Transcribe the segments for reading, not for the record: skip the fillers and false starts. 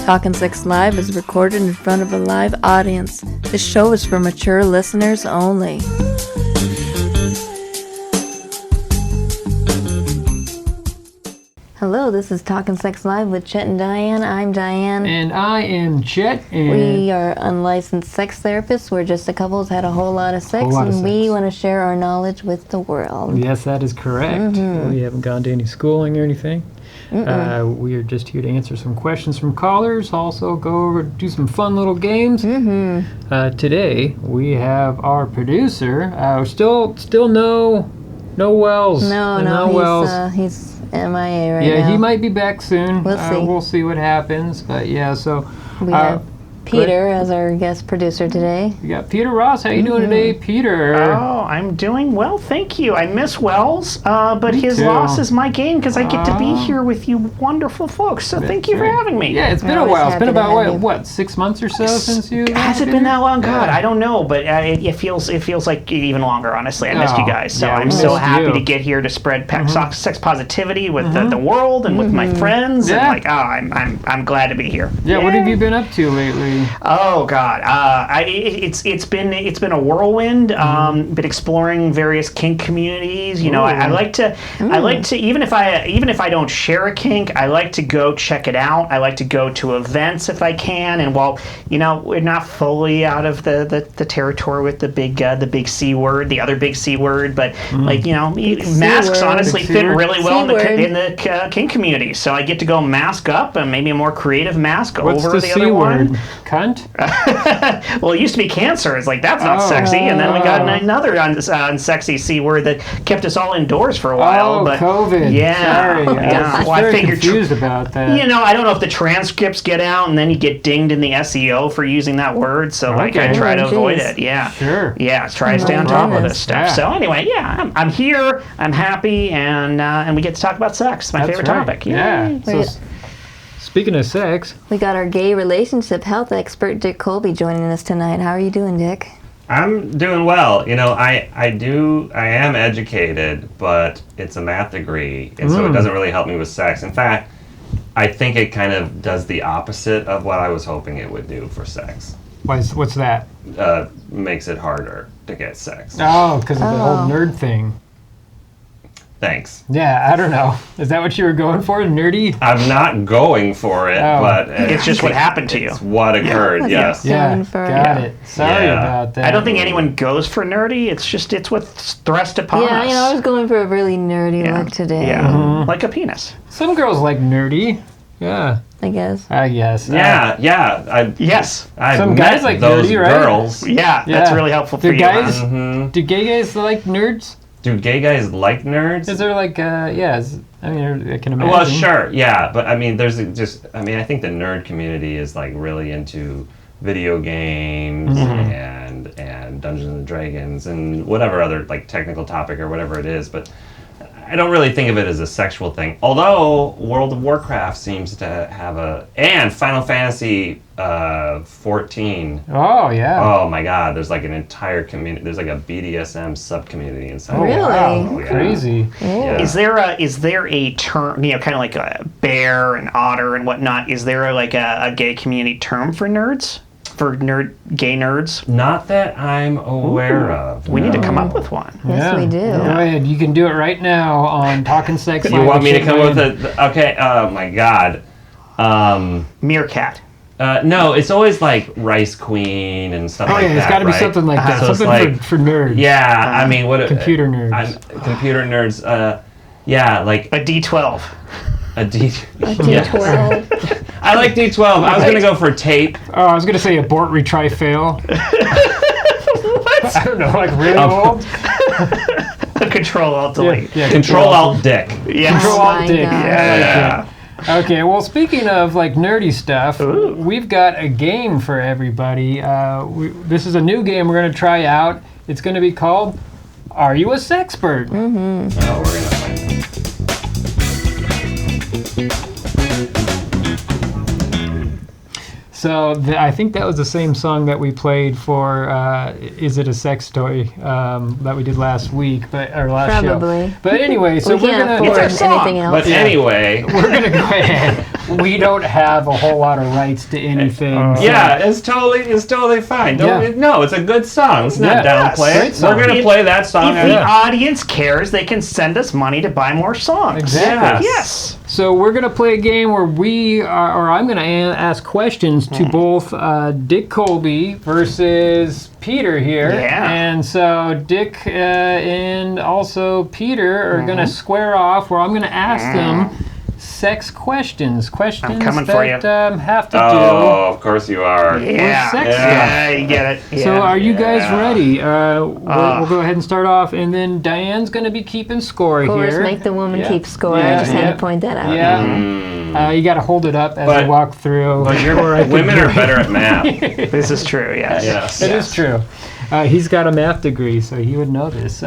Talkin' Sex Live is recorded in front of a live audience. This show is for mature listeners only. Hello, this is Talkin' Sex Live with Chet and Diane. I'm Diane. And I am Chet. And we are unlicensed sex therapists. We're just a couple who's had a whole lot of sex, we want to share our knowledge with the world. Yes, that is correct. We haven't gone to any schooling or anything. We are just here to answer some questions from callers, also go over do some fun little games. Today, we have our producer. Still no Wells. No, he's MIA right now. Yeah, he might be back soon. We'll see. We'll see what happens. But yeah, so we have Peter as our guest producer today. We got Peter Ross. How you doing today, Peter? Oh, I'm doing well, thank you. I miss Wells, but his too. loss is my gain because I get to be here with you wonderful folks. So thank you for having me. Yeah, it's been a while. It's been about what 6 months or so since you. Has it been that long? God, I don't know, but it feels like even longer. Honestly, I missed you guys, so I'm so happy to get here to spread sex positivity with the world and with my friends. Yeah. And I'm glad to be here. Yeah, what have you been up to lately? Oh God, it's been a whirlwind. Been exploring various kink communities. You know, I like to even if I don't share a kink, I like to go check it out. I like to go to events if I can. And while we're not fully out of the territory with the big C word, the other big C word, but masks honestly fit really well in the kink community. So I get to go mask up and maybe a more creative mask over the C other word? one. Cunt? Well, it used to be cancer. It's like, that's not sexy. And then we got another unsexy C word that kept us all indoors for a while. But COVID. Yeah. Sorry. Yeah. I was very confused about that. I don't know if the transcripts get out and then you get dinged in the SEO for using that word. So I try to avoid it. Yeah. Sure. Yeah. Try to stay on top of this stuff. Yeah. So anyway, I'm here. I'm happy. And we get to talk about sex. It's my favorite topic. Yeah. So, speaking of sex, we got our gay relationship health expert, Dick Colby, joining us tonight. How are you doing, Dick? I'm doing well. I am educated, but it's a math degree, and so it doesn't really help me with sex. In fact, I think it kind of does the opposite of what I was hoping it would do for sex. what's that? Makes it harder to get sex. Oh, because of the whole nerd thing. Thanks. Yeah, I don't know. Is that what you were going for, nerdy? I'm not going for it, but it's just what happened to you. It's what occurred, yes. Yeah, got it. Sorry about that. I don't think anyone goes for nerdy. It's what's thrust upon us. Yeah, I was going for a really nerdy look today. Yeah, like a penis. Some girls like nerdy. Yeah. I guess. Yeah. Yes. Some guys like those nerdy, right? girls. Yeah, that's really helpful for you. Do gay guys like nerds? Do gay guys like nerds? Is there like, I can imagine. Well, sure, yeah, but I mean, I think the nerd community is like really into video games and Dungeons and Dragons and whatever other like technical topic or whatever it is, but I don't really think of it as a sexual thing. Although World of Warcraft seems to have and Final Fantasy 14. Oh yeah. Oh my God! There's like an entire community. There's like a BDSM sub-community inside. Really? Wow. Yeah. Crazy. Yeah. Is there a term? Kind of like a bear and otter and whatnot. Is there like a gay community term for nerds? For gay nerds? Not that I'm aware of. We need to come up with one. Yes, we do. Go ahead. You can do it right now on Talkin' Sex. You want me to come up with it? Okay. Oh my God. Meerkat. No, it's always like Rice Queen and stuff like that. It's got to be something like that. So something for nerds. Yeah, I mean, computer nerds. Computer nerds. Yeah, like a D12. A D12. Yes. I like D12. I was gonna go for tape. Oh, I was gonna say abort, retry, fail. What? I don't know, like really old. Control Alt Delete. Yeah, Control Alt Dick. Yes. Control Alt Dick. Yeah. Okay, well, speaking of like nerdy stuff, we've got a game for everybody. This is a new game we're gonna try out. It's gonna be called "Are You a Sexpert?" Oh, we're gonna find it. So I think that was the same song that we played for "Is It a Sex Toy" that we did last week, or last Probably. show. But anyway, so we're gonna anything else. But anyway, we're gonna go ahead. we don't have a whole lot of rights to anything. Yeah, it's totally fine. No, it's a good song. Let's not downplay it. We're gonna play that song. If the audience cares, they can send us money to buy more songs. Exactly. Yes. So we're gonna play a game where I'm gonna ask questions to both Dick Colby versus Peter here. Yeah. And so Dick and also Peter are gonna square off where I'm gonna ask them sex questions. I'm coming for you. Have to do. Oh, of course you are. Yeah. sex Yeah, you get it. Yeah. So are you guys ready? We'll go ahead and start off, and then Diane's going to be keeping score Of course, here. make the woman keep score. Yeah, I just had to point that out. Yeah. You got to hold it up as you walk through. Women are better at math. This is true, yes. Yes. It is true. He's got a math degree, so he would know this.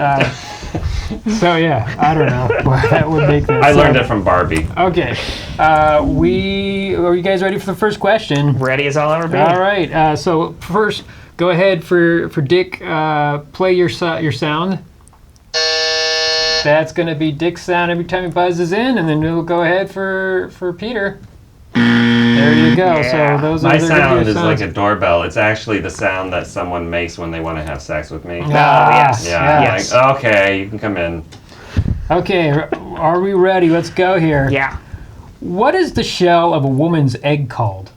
So yeah, I don't know. That would make this. I learned it from Barbie. Okay. Are you guys ready for the first question? Ready as I'll ever be. All right. So first, go ahead for Dick. Play your sound. That's going to be Dick's sound every time he buzzes in, and then we'll go ahead for Peter. There you go. Yeah. So those My are the sound is sounds. like a doorbell. It's actually the sound that someone makes when they want to have sex with me. Yes. Yeah. Yes. Like, okay, you can come in. Okay, are we ready? Let's go here. Yeah. What is the shell of a woman's egg called?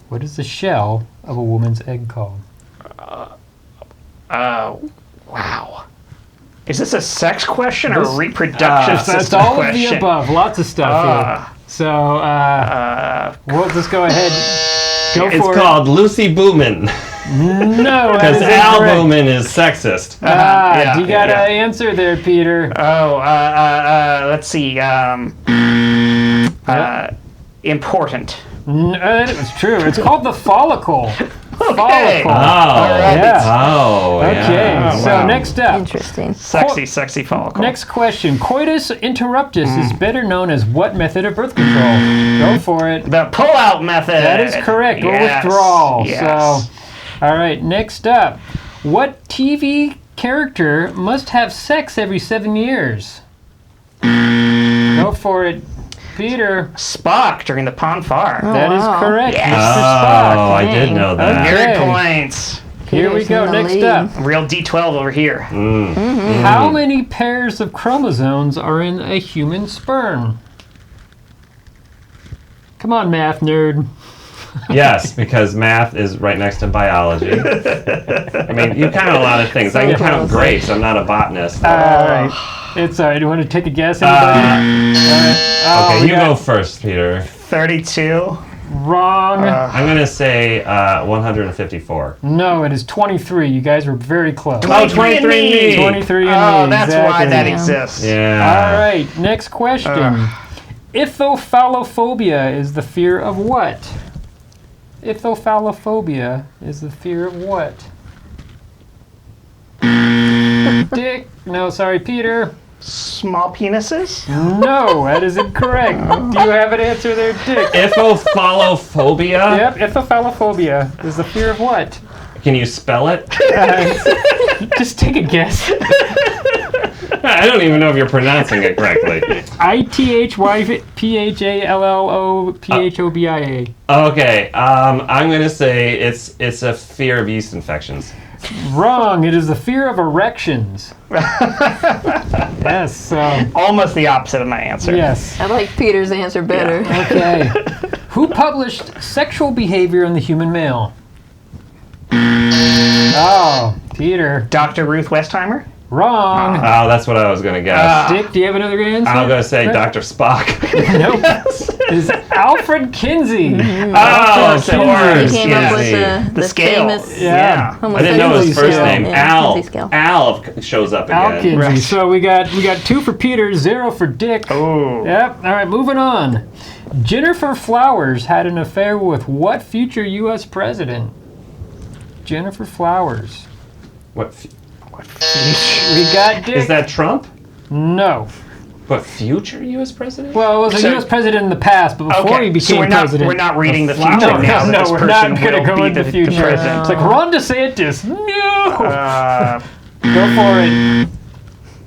What is the shell of a woman's egg called? Wow. Is this a sex question or a reproductive system It's all question? of the above. Lots of stuff here. So we'll just go ahead. Go It's for called Lucy Boomin. No, Because Al Boomin is sexist. you got an answer there, Peter. Let's see. Important. It was true. It's called the follicle. Okay. Follicle. Okay. Oh, So next up. Interesting. Sexy follicle. Next question. Coitus interruptus is better known as what method of birth control? Go for it. The pull-out method. That is correct. Or Yes. withdrawal. Yes. So, all right. Next up. What TV character must have sex every 7 years? Go for it, Peter. Spock during the Ponfar. That is wow. correct, Yes. Mr. Spock. Oh, I did know that. Okay. Good points. Here we Peter's go. in the Next lead. up. Real D12 over here. How many pairs of chromosomes are in a human sperm? Come on, math nerd. Yes, because math is right next to biology. I mean, you count a lot of things. I can count grapes. I'm not a botanist. All right. It's all right. Do you want to take a guess, anybody? Okay, you go first, Peter. 32. Wrong. I'm going to say 154. No, it is 23. You guys were very close. 23andMe. 23 and Oh, me, that's exactly. why that Yeah. exists. Yeah. All right, next question. Ithophallophobia is the fear of what? Ithophallophobia is the fear of what? Dick? No, sorry, Peter. Small penises? No, that is incorrect. Do you have an answer there, Dick? Ithophallophobia? Yep, ithophallophobia is the fear of what? Can you spell it? Just take a guess. I don't even know if you're pronouncing it correctly. Ithyphallophobia. Okay, I'm going to say it's a fear of yeast infections. Wrong. It is the fear of erections. Yes. So. Almost the opposite of my answer. Yes. I like Peter's answer better. Okay. Who published Sexual Behavior in the Human Male? Oh, Peter. Dr. Ruth Westheimer? Wrong. Oh, that's what I was going to guess. Dick, do you have another answer? I'm going to say Dr. Spock. Nope. It's Alfred Kinsey. Oh, of He course. came up with Kinsey. the scale. famous Yeah. I didn't know his first scale. name. Yeah, Al. Kinsey scale. Al shows up Al again. Kinsey. Right. So we got 2 for Peter, 0 for Dick. Oh. Yep. All right, moving on. Jennifer Flowers had an affair with what future U.S. president? Jennifer Flowers. What? We got Dick. Is that Trump? No. What, future U.S. president? Well, it was a So- U.S. president in the past, but before he became so we're not, president. We're not reading the No, future now. no, This we're person not going to will go be into the future. president. It's like Ron DeSantis. No. Uh, Go for it.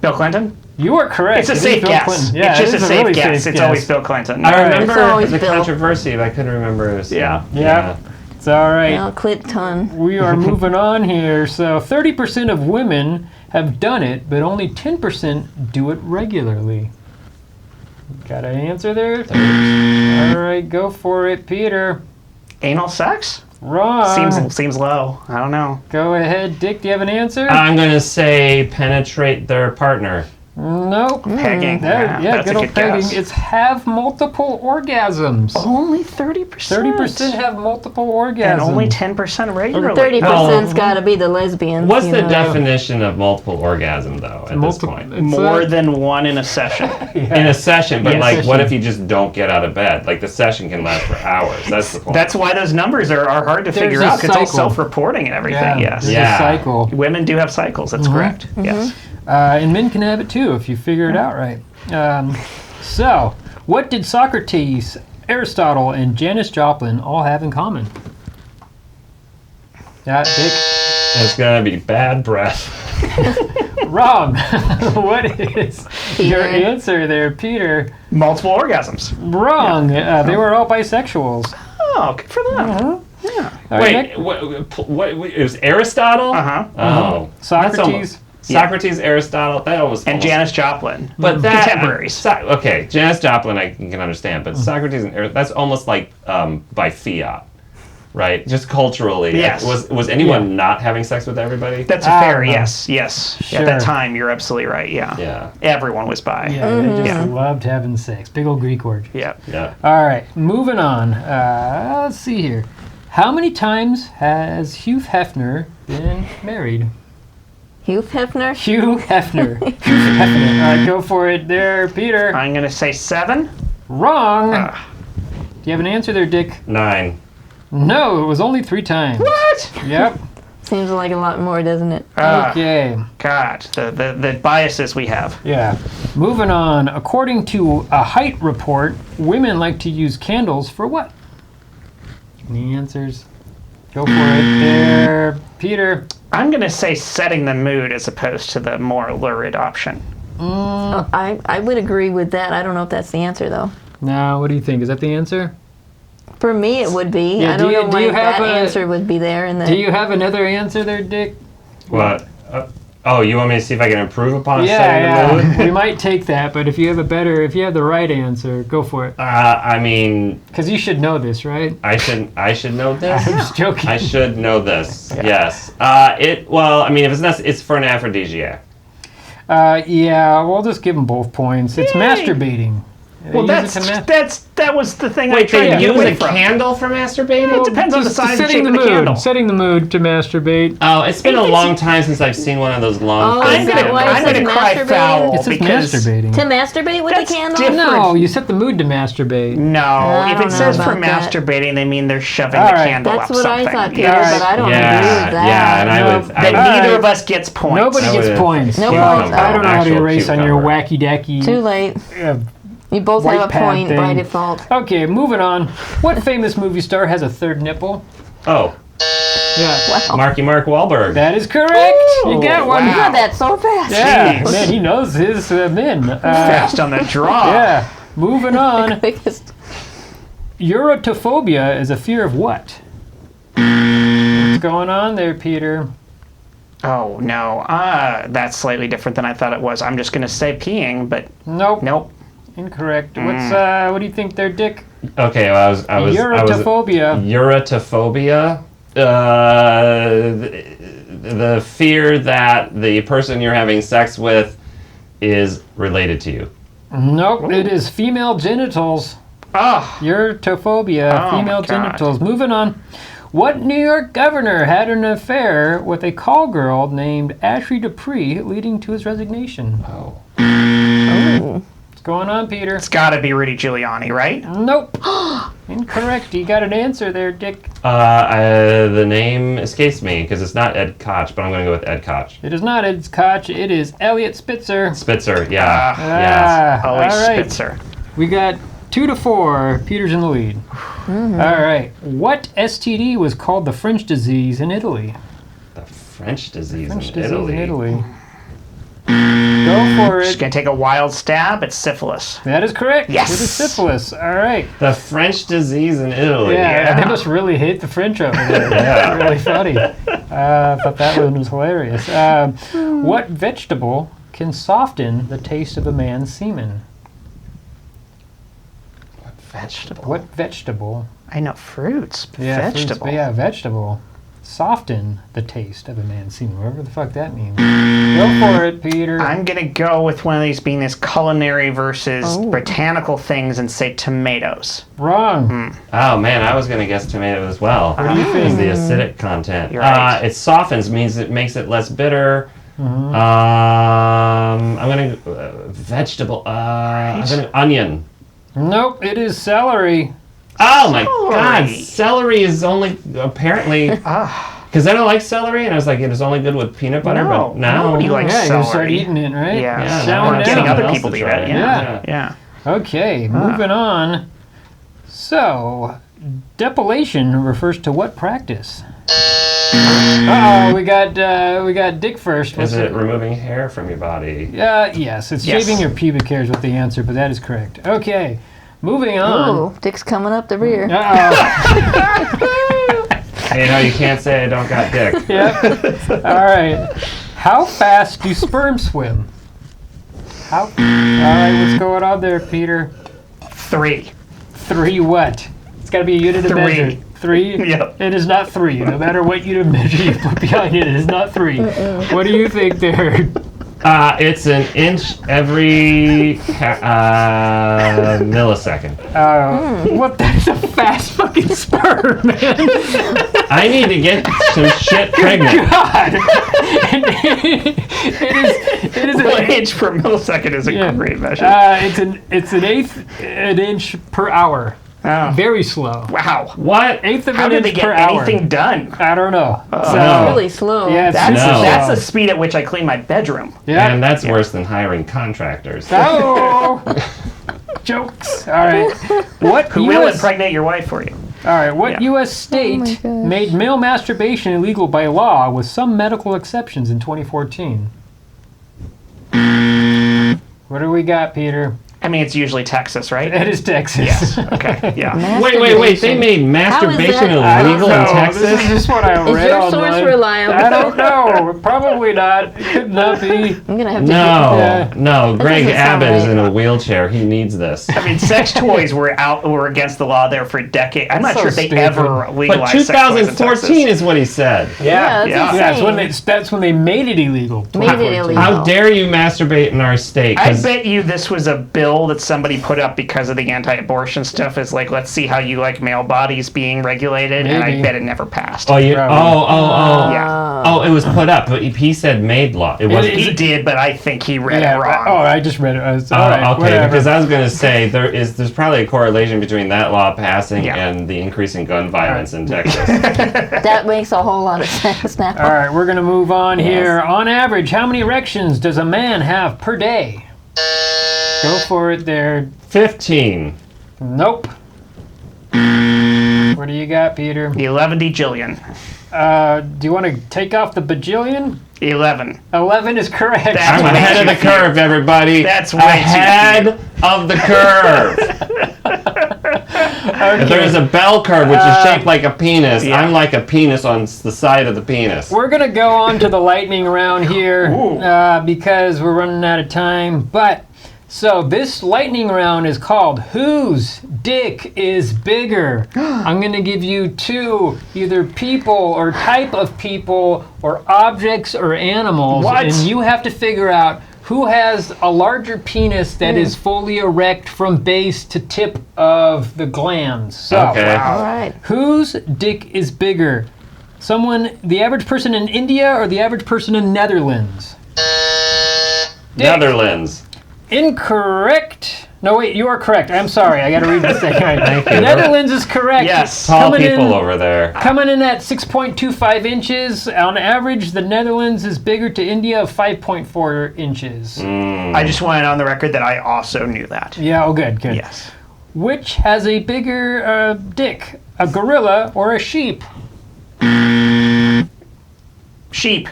Bill Clinton? You are correct. It's a It is safe Bill guess. Clinton. Yeah, it's just it a is safe really guess. safe It's always Bill Clinton. I It's remember always the Bill. controversy, but I couldn't remember. It was, Yeah. Yeah. It's all right. Bill Clinton. We are moving on here. So 30% of women have done it, but only 10% do it regularly. Got an answer there? All right, go for it, Peter. Anal sex? Wrong. Seems low. I don't know. Go ahead, Dick. Do you have an answer? I'm going to say penetrate their partner. Nope. Pegging. Yeah, That's good a old good pegging. guess. It's have multiple orgasms. Only 30%. 30% have multiple orgasms. And only 10% regularly. 30%'s got to be the lesbians. What's you the know. definition of multiple orgasm, though, at this point? It's More a- than one in a session. In a session, but Yes. like, what Session. if you just don't get out of bed? Like, the session can last for hours. That's the point. That's why those numbers are hard to There's figure a out. 'Cause it's all cycle. self-reporting and everything. Yes. There's Yeah. a cycle. Women do have cycles. That's correct. Yes. And men can have it too if you figure it out right. So, what did Socrates, Aristotle, and Janis Joplin all have in common? Yeah, Dick. It's going to be bad breath. Wrong. What is your Peter. answer there, Peter? Multiple orgasms. Wrong. They were all bisexuals. Oh, good for them. All right, Wait, what, it was Aristotle? Uh-huh. Oh. That's Socrates. Socrates, Aristotle, that was And almost- Janis Joplin. But that, Contemporaries. Okay, Janis Joplin I can understand, but Socrates and Aristotle, that's almost like by fiat, right? Just culturally. Yes. Was anyone not having sex with everybody? That's a fair, no. yes. Sure. At that time, you're absolutely right, yeah. Yeah. Everyone was bi. Yeah, they just loved having sex. Big old Greek orgy. Yeah. Yeah. All right, moving on. Let's see here. How many times has Hugh Hefner been married? Hugh Hefner? Hugh Hefner. Hugh Hefner. All right, go for it there, Peter. I'm going to say 7. Wrong. Ah. Do you have an answer there, Dick? 9. No, it was only 3 times. What? Yep. Seems like a lot more, doesn't it? Okay. God, the biases we have. Yeah. Moving on. According to a height report, women like to use candles for what? Any answers? Go for it there, Peter. I'm going to say setting the mood as opposed to the more lurid option. Oh, I would agree with that. I don't know if that's the answer, though. Now, what do you think? Is that the answer? For me, it would be. Yeah, I do don't you- know do why you have that a- answer would be there. And Do you have another answer there, Dick? What? Oh, you want me to see if I can improve upon Yeah, setting the mood? we might take that, but if you have the right answer, go for it. I mean, Because you should know this, right? I should know this. I'm just joking. I should know this. Yes. Well, I mean, if it's for an aphrodisiac. Yeah, we'll just give them both points. It's masturbating. They Well, use it to that was the thing I Wait, tried they to get use away a from. candle for masturbating? It depends on the Just size and setting shape the of the mood. candle. Setting the mood to masturbate. Oh, it's been a If it's- long time since I've seen one of those long Oh, things. is that why it I'm says going to cry masturbating? foul It says because masturbating. To masturbate with That's a candle? different. No, you set the mood to masturbate. No, I if don't it know says for about that. masturbating, they mean they're shoving All the right. candle That's up what something. I thought, Peter, Yeah. but I don't Yeah, agree with that. yeah, and I would. Then All neither right. of us gets points. Nobody I gets would- points. No Well, points. I don't know how to Actual erase on your cucumber. wacky decky. Too late. You both White have a pad point by thing. default. Okay, moving on. What famous movie star has a third nipple? Oh, Yeah, Wow. Marky Mark Wahlberg. that is correct. You got one. You got that so fast. Yeah, Jeez. man, he knows his men. Fast on the draw. Yeah, moving on. Biggest. Urotophobia is a fear of what? What's going on there, Peter? Oh no, that's slightly different than I thought it was. I'm just going to say peeing, but Nope. nope. Incorrect. What's what do you think there, Dick? Okay, well, I was Urotophobia. Urotophobia. The fear that the person you're having sex with is related to you. Nope, it is female genitals. Oh, Urotophobia, Oh, female my God. genitals. Moving on. What New York governor had an affair with a call girl named Ashley Dupree, leading to his resignation? Oh. What's going on, Peter? it's got to be Rudy Giuliani, right? Nope. Incorrect. You got an answer there, Dick. The name escapes me because it's not Ed Koch, but I'm going to go with Ed Koch. It is not Ed Koch. It is Elliot Spitzer. Spitzer, yeah. Always all right. Spitzer. We got 2-4. Peter's in the lead. All right. What STD was called the French disease in Italy? The French disease French in disease Italy. in Italy. Go for Just it. gonna take a wild stab at syphilis. That is correct. Yes. It is syphilis. All right. The French disease in Italy. Yeah, they must really hate the French over there. Yeah. That's really funny. I thought that one was hilarious. What vegetable can soften the taste of a man's semen? Vegetable. What vegetable? I know fruits. Yeah, Vegetable. Fruits, yeah, vegetable. Soften the taste of a man's semen, whatever the fuck that means. Go for it, Peter. I'm gonna go with one of these being this culinary versus botanical things and say tomatoes. Wrong. Oh man, I was gonna guess tomato as well. What do you Is think? the acidic content? You're right. It softens, means it makes it less bitter. Mm-hmm. I'm gonna vegetable. I'm gonna onion. Nope, it is celery. Oh my God! Celery. Celery is only apparently because I don't like celery, and I was like, it is only good with peanut butter. No, but now, nobody likes Yeah, you celery. start eating it, right? Yeah, Yeah, Sound or now getting down. other else people to to eat try it. it. Yeah, Yeah. yeah. Okay, moving on. So, depilation refers to what practice? Uh-oh, we got Dick first. is it removing hair from your body? Yes, it's Yes. shaving your pubic hairs with the answer, but that is correct. Okay, moving on. Ooh, Dick's coming up the rear. Uh-oh. You know, you can't say I don't got dick. Yep. All right. How fast do sperm swim? All right, what's going on there, Peter? 3. 3 what? It's got to be a unit of 3. measure. 3? Yep. It is not 3. No matter what unit of measure you put behind it, it is not 3. What do you think there? It's an inch every millisecond. What? That's a fast fucking sperm, man. I need to get some shit pregnant. God. It is 1 an inch per millisecond is a Yeah. great measure. it's an eighth an inch per hour. Oh. Very slow. Wow. What? Eighth of How an did inch they get per hour. anything done? I don't know. So, No. Really slow. yeah, it's That's, super No. that's slow. the speed at which I clean my bedroom. Yeah. And that's worse than hiring contractors. Oh, jokes. All right. What Who will U.S. impregnate your wife for you? All right. What Yeah. U.S. state my gosh. made male masturbation illegal by law, with some medical exceptions, in 2014? What do we got, Peter? I mean, it's usually Texas, right? It is Texas. Yes. Okay. Yeah. Wait. They made masturbation that? illegal in No, Texas? this is just what I Is read your source online. reliable? I don't know. Probably not. It could not be. I'm gonna have to. Yeah. No. Greg doesn't sound Abbott is right. in a wheelchair. He needs this. I mean, sex toys were against the law there for decades. I'm not So sure if they stupid. ever But legalized sex toys in 2014 Texas. is what he said. Yeah, Yeah. that's Yeah, insane. that's when they made it illegal. Made it 2014. illegal. How dare you masturbate in our state? I 'Cause bet you this was a bill that somebody put up because of the anti-abortion stuff. Is like, let's see how you like male bodies being regulated, and I Maybe. bet it never passed. Probably. Yeah. Oh, it was put up, but he said made law. It wasn't. He did, but I think he read Yeah. it wrong. Oh, I just read it. I was, Oh, all right, okay, whatever. because I was going to say there's probably a correlation between that law passing Yeah. and the increase in gun violence in Texas. That makes a whole lot of sense now. All right, we're gonna move on here. On average, how many erections does a man have per day? Go for it, there. 15. Nope. What do you got, Peter? The 11 jillion. Do you want to take off the bajillion? 11. 11 is correct. That's I'm way ahead of too the few. curve, everybody. That's way too ahead of the curve. If there is a bell curve which is shaped like a penis, Yeah. I'm like a penis on the side of the penis. We're gonna go on to the lightning round here Ooh. because we're running out of time. But so this lightning round is called "Whose Dick is Bigger?" I'm gonna give you 2, either people or type of people or objects or animals, What? and you have to figure out who has a larger penis that is fully erect from base to tip of the glands. So. Okay. All right. Whose dick is bigger? The average person in India or the average person in Netherlands? Dick. Netherlands. Incorrect. No, wait, you are correct. I'm sorry. I got to read this thing. Thank you. Netherlands is correct. Yes. Tall Coming people in- over there. Coming in at 6.25 inches. On average, the Netherlands is bigger to India of 5.4 inches. I just wanted on the record that I also knew that. Yeah, oh, good. Yes. Which has a bigger dick, a gorilla or a sheep? Sheep.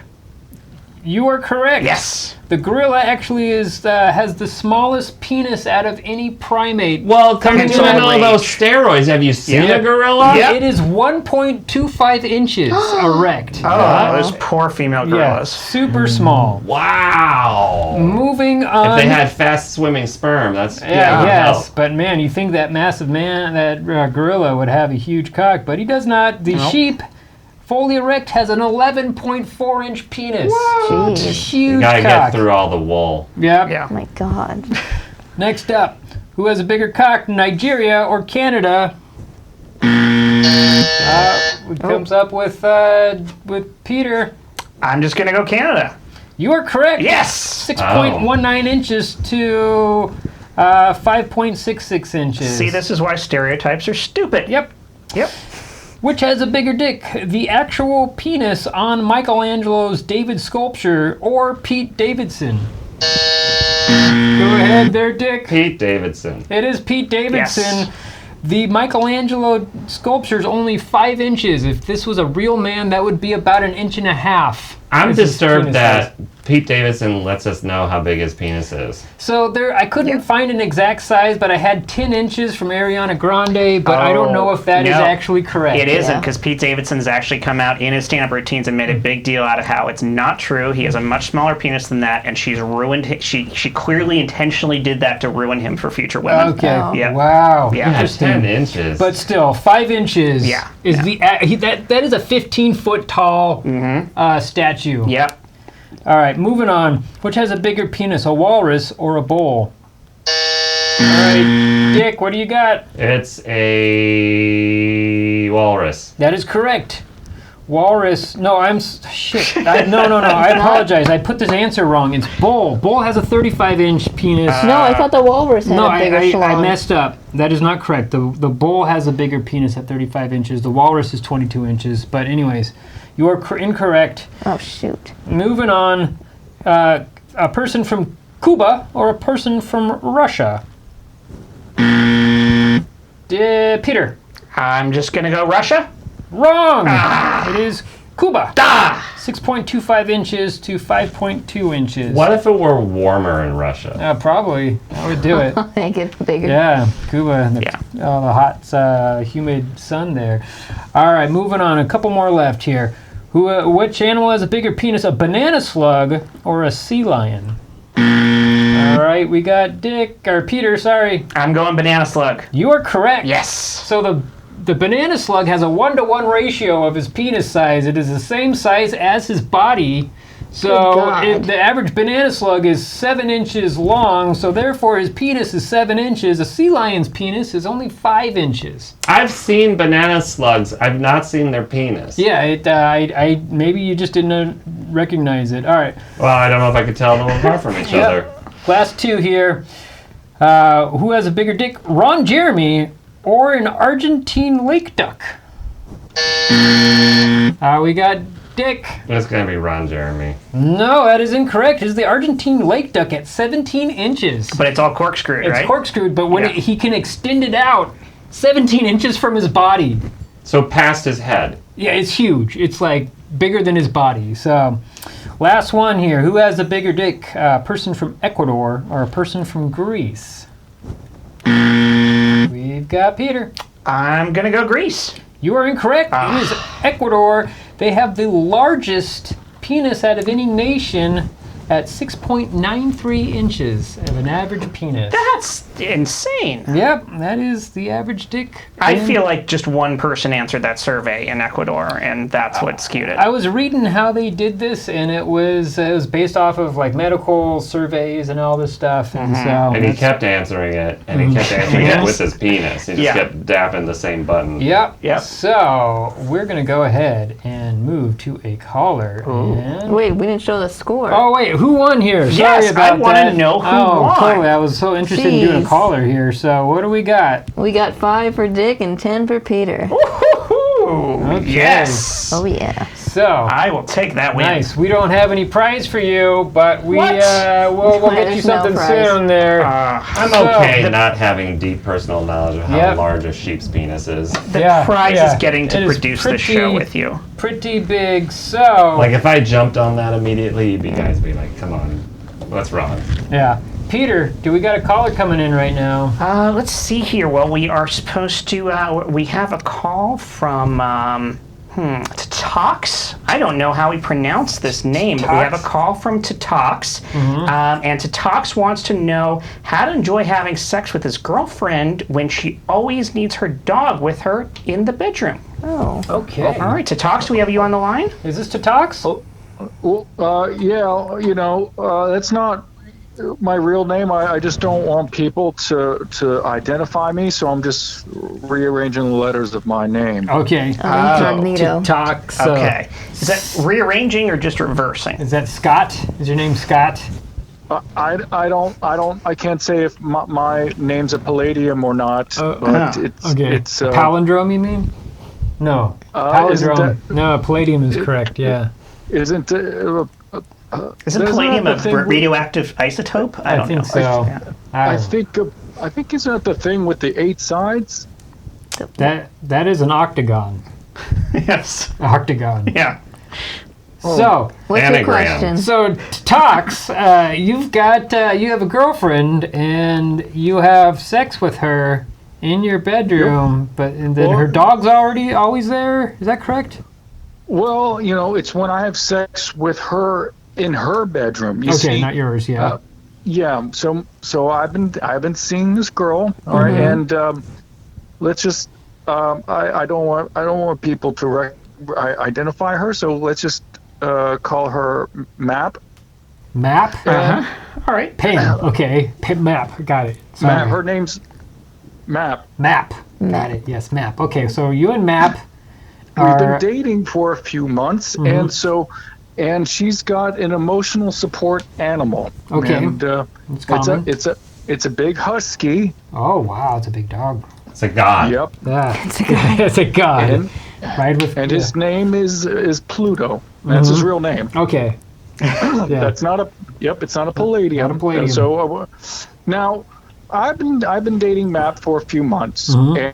You are correct. Yes. The gorilla actually has the smallest penis out of any primate. Well, coming in on all those steroids, have you seen a gorilla? Yeah. It is 1.25 inches erect. Oh, those poor female Yeah, gorillas. super small. Wow. Moving on. If they had fast swimming sperm, that's Yeah, yes, help. but man, you think that massive man, that gorilla would have a huge cock, but he does not. The sheep, fully erect, has an 11.4-inch penis. Jeez. Huge You gotta cock. get through all the wool. Yep. Yeah. Oh my God. Next up, who has a bigger cock, Nigeria or Canada? It comes up with Peter. I'm just gonna go Canada. You are correct. Yes. 6.19 inches to 5.66 inches. See, this is why stereotypes are stupid. Yep. Yep. Which has a bigger dick, the actual penis on Michelangelo's David sculpture or Pete Davidson? Go ahead there, Dick. Pete Davidson. It is Pete Davidson. Yes. The Michelangelo sculpture is only 5 inches. If this was a real man, that would be about 1.5 inches. I'm Is his disturbed penis that size. Pete Davidson lets us know how big his penis is. So I couldn't find an exact size, but I had 10 inches from Ariana Grande, but I don't know if that is no. actually correct. It isn't, Yeah. because Pete Davidson's actually come out in his stand-up routines and made a big deal out of how it's not true. He has a much smaller penis than that, and she's ruined. She clearly intentionally did that to ruin him for future women. Okay. Oh. Yeah. Wow. Yeah. That's Interesting. 10 inches. But still, 5 inches Yeah. is that is a 15-foot tall statue. Yep. All right, moving on. Which has a bigger penis, a walrus or a bull? All right, Dick, what do you got? It's a walrus. That is correct. Walrus. No, shit. No. I apologize. I put this answer wrong. It's bull. Bull has a 35-inch penis. No, I thought the walrus had No, a bigger I schlong. messed up. That is not correct. The bull has a bigger penis at 35 inches. The walrus is 22 inches. But anyways, you are incorrect. Oh, shoot. Moving on. A person from Cuba or a person from Russia? Peter. I'm just gonna go Russia. Wrong. It is Cuba. 6.25 inches to 5.2 inches. What if it were warmer in Russia? Probably. I would do it. Make it bigger. Yeah, Cuba. The hot, humid sun there. All right, moving on. A couple more left here. Which animal has a bigger penis, a banana slug or a sea lion? All right, we got Peter, sorry. I'm going banana slug. You are correct. Yes. So the banana slug has a 1-to-1 ratio of his penis size. It is the same size as his body. So God. the average banana slug is 7 inches long, so therefore his penis is 7 inches. A sea lion's penis is only 5 inches. I've seen banana slugs. I've not seen their penis. Yeah, I maybe you just didn't recognize it. All right, Well, I don't know if I could tell them apart from each other. last two here. Who has a bigger dick, Ron Jeremy or an Argentine lake duck? We got Dick. It's going to be Ron Jeremy. No, that is incorrect. It's the Argentine lake duck at 17 inches. But it's all corkscrewed, It's right? corkscrewed, but when Yeah. he can extend it out 17 inches from his body. So past his head. Yeah, it's huge. It's like bigger than his body. So, last one here. Who has the bigger dick? A person from Ecuador or a person from Greece? We've got Peter. I'm gonna go Greece. You are incorrect. It is Ecuador. They have the largest penis out of any nation at 6.93 inches of an average penis. That's insane. Yep, that is the average dick. I in- feel like just one person answered that survey in Ecuador, and that's what skewed it. I was reading how they did this, and it was based off of like medical surveys and all this stuff, and so And he that's- kept answering it, and he kept answering it with his penis. He just Yeah. kept dapping the same button. Yep. Yep. So we're gonna go ahead and move to a caller. And... Wait, we didn't show the score. Oh wait, who won here? Sorry Yes, about I wanna that. know who oh, won. Totally. I was so interested in doing a Jeez. caller here. So what do we got? We got 5 for Dick and 10 for Peter. Woo-hoo-hoo. Ooh, Okay. yes. Oh yeah. So I will take that win. nice. We don't have any prize for you, but we'll What? get you There's no something prize. soon there. I'm So- okay not having deep personal knowledge of how Yep. large a sheep's penis is. The prize is getting to It is produce the show with you. Pretty big. So Like if I jumped on that immediately, you guys would be like, "Come on, what's wrong?" yeah. Peter, do we got a caller coming in right now? Let's see here. Well, we are supposed to. We have a call from Tatox. I don't know how we pronounce this name, but we have a call from Tatox, and Tatox wants to know how to enjoy having sex with his girlfriend when she always needs her dog with her in the bedroom. Oh. Okay. All right, Tatox, do we have you on the line? Is this Tatox? Well, that's not my real name. I just don't want people to identify me, so I'm just rearranging the letters of my name. Okay. Incognito. Tatox. Okay. Is that rearranging or just reversing? Is that Scott? Is your name Scott? I can't say if my name's a palladium or not, but Okay. it's palindrome, you mean? No. isn't Palindrome. No, palladium is correct. Yeah. isn't Isn't Isn't palladium that a the thing with- radioactive isotope? I don't think know. so. I think isn't that the thing with the 8 sides? That is an octagon. Yes. Octagon. Yeah. So, What's your Anagram. question? so Tox, you have a girlfriend and you have sex with her in your bedroom, and then her dog's always there. Is that correct? Well, it's when I have sex with her in her bedroom. You see, not yours. Yeah. yeah. So I've been seeing this girl, all right, and let's just I don't want people to identify her, so let's just call her Map. Map. All right. Pam. Okay. Map. Got it. Sorry. Map. Her name's Map. Map. Got it. Yes, Map. Okay, so you and Map We've been are. dating for a few months, and she's got an emotional support animal. Okay. And It's common. it's a big husky. Oh wow, it's a big dog. It's a god. Yep. Yeah. It's a god. And, Right with. and his name is Pluto. That's his real name. Okay. Yeah. That's not a. Yep, it's not a palladium. Not a palladium. So now, I've been dating Map for a few months, and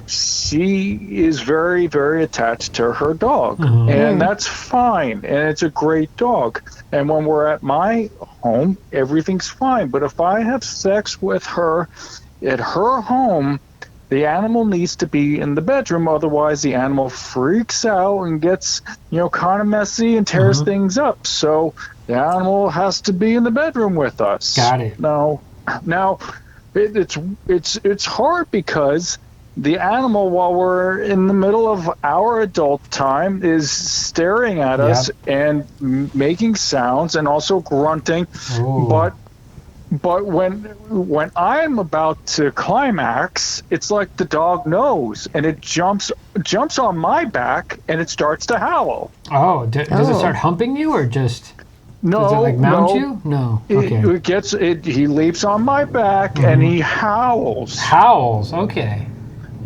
she is very, very attached to her dog, and that's fine, and it's a great dog. And when we're at my home, everything's fine. But if I have sex with her at her home, the animal needs to be in the bedroom, otherwise the animal freaks out and gets, kind of messy and tears things up. So the animal has to be in the bedroom with us. Got it. Now, it's hard because the animal, while we're in the middle of our adult time, is staring at us and making sounds and also grunting. Ooh. But when I'm about to climax, it's like the dog knows, and it jumps on my back and it starts to howl. Oh, does it start humping you or just? No, Does it mount no. you? No. Okay. He leaps on my back and he howls. Howls. Okay.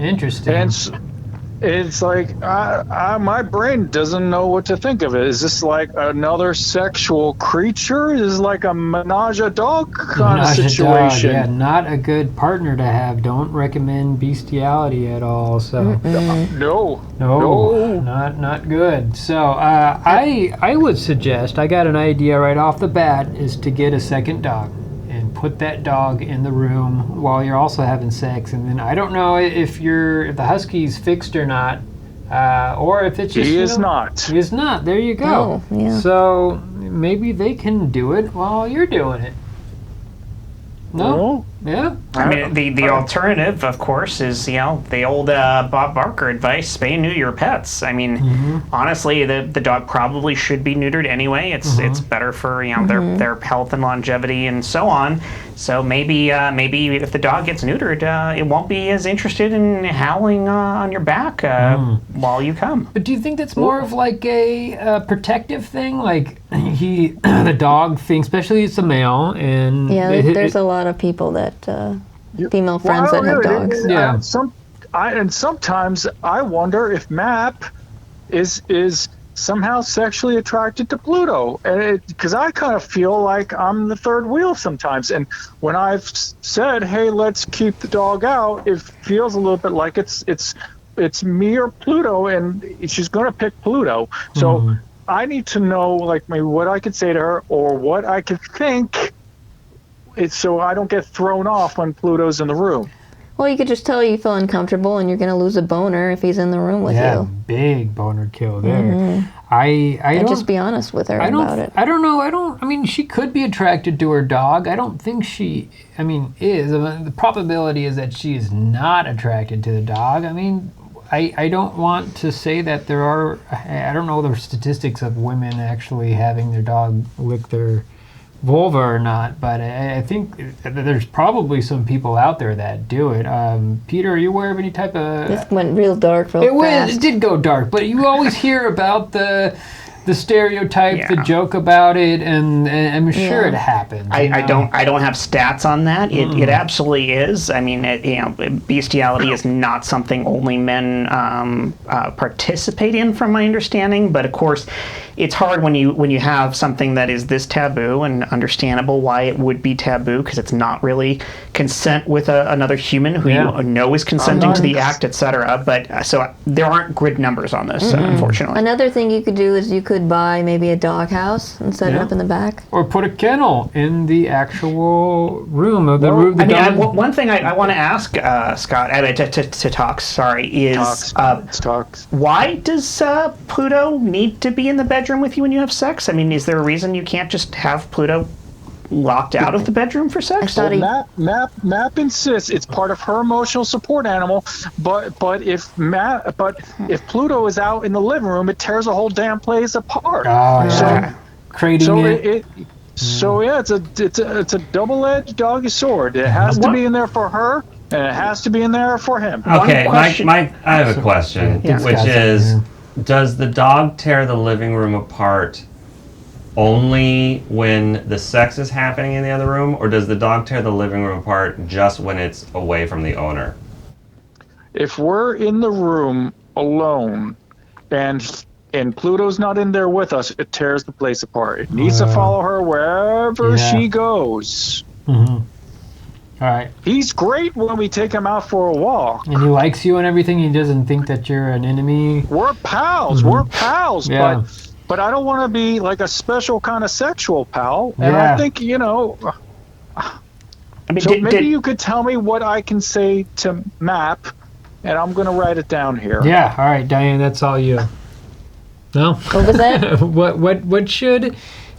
Interesting. And it's like my brain doesn't know what to think of it. Is this like another sexual creature? Is it like a menage a dog kind of situation? Yeah, not a good partner to have. Don't recommend bestiality at all. So No. not good. So I would suggest, I got an idea right off the bat, is to get a second dog and put that dog in the room while you're also having sex. And then I don't know if the husky's fixed or not, or if it's just He is not. He is not. There you go. Oh, yeah. So maybe they can do it while you're doing it. No? Yeah? I mean, the alternative, of course, is the old Bob Barker advice: spay and neuter your pets. I mean, honestly, the dog probably should be neutered anyway. It's better for their health and longevity and so on. So maybe if the dog gets neutered, it won't be as interested in howling on your back while you come. But do you think that's more of like a protective thing? Like the dog thing, especially it's a male, and Yeah, there's a lot of people that female friends that have dogs. Yeah. and sometimes I wonder if Map is somehow sexually attracted to Pluto, and because I kind of feel like I'm the third wheel sometimes. And when I've said, "Hey, let's keep the dog out," it feels a little bit like it's me or Pluto, and she's going to pick Pluto. So I need to know, like, maybe what I could say to her or what I could think, so I don't get thrown off when Pluto's in the room. Well, you could just tell you feel uncomfortable and you're going to lose a boner if he's in the room with you. Big boner kill there. I don't, just be honest with her about it. I don't know. I mean, she could be attracted to her dog. I don't think she, is. The probability is that she is not attracted to the dog. I mean, I don't want to say that there are, I don't know the statistics of women actually having their dog lick their vulva or not, but I think there's probably some people out there that do it. Peter, are you aware of any type of... This went real dark real fast. It did go dark, but you always hear about the stereotype, the joke about it, and I'm sure it happens. I don't have stats on that. It absolutely is. I mean, bestiality is not something only men participate in, from my understanding. But of course, it's hard when you have something that is this taboo, and understandable why it would be taboo, because it's not really consent with another human who you know is consenting to the act, etc. But so there aren't grid numbers on this, unfortunately. Another thing you could do is you could buy maybe a dog house and set it up in the back, or put a kennel in the actual room of the room. One thing I want to ask Scott to talk. Sorry, is why does Pluto need to be in the bedroom with you when you have sex? I mean, is there a reason you can't just have Pluto locked out of the bedroom for sex? Map insists it's part of her emotional support animal, but if Pluto is out in the living room, it tears the whole damn place apart. It's a double-edged doggy sword. It has to be in there for her, and it has to be in there for him. Okay, I have a question, which is, does the dog tear the living room apart only when the sex is happening in the other room, or does the dog tear the living room apart just when it's away from the owner? If we're in the room alone and Pluto's not in there with us, it tears the place apart. It needs to follow her wherever she goes. All right. He's great when we take him out for a walk. And he likes you and everything. He doesn't think that you're an enemy. We're pals. We're pals. Yeah. But I don't want to be like a special kind of sexual pal. And I think, maybe you could tell me what I can say to Map, and I'm going to write it down here. Yeah. All right, Diane, that's all you. No? What was that? what should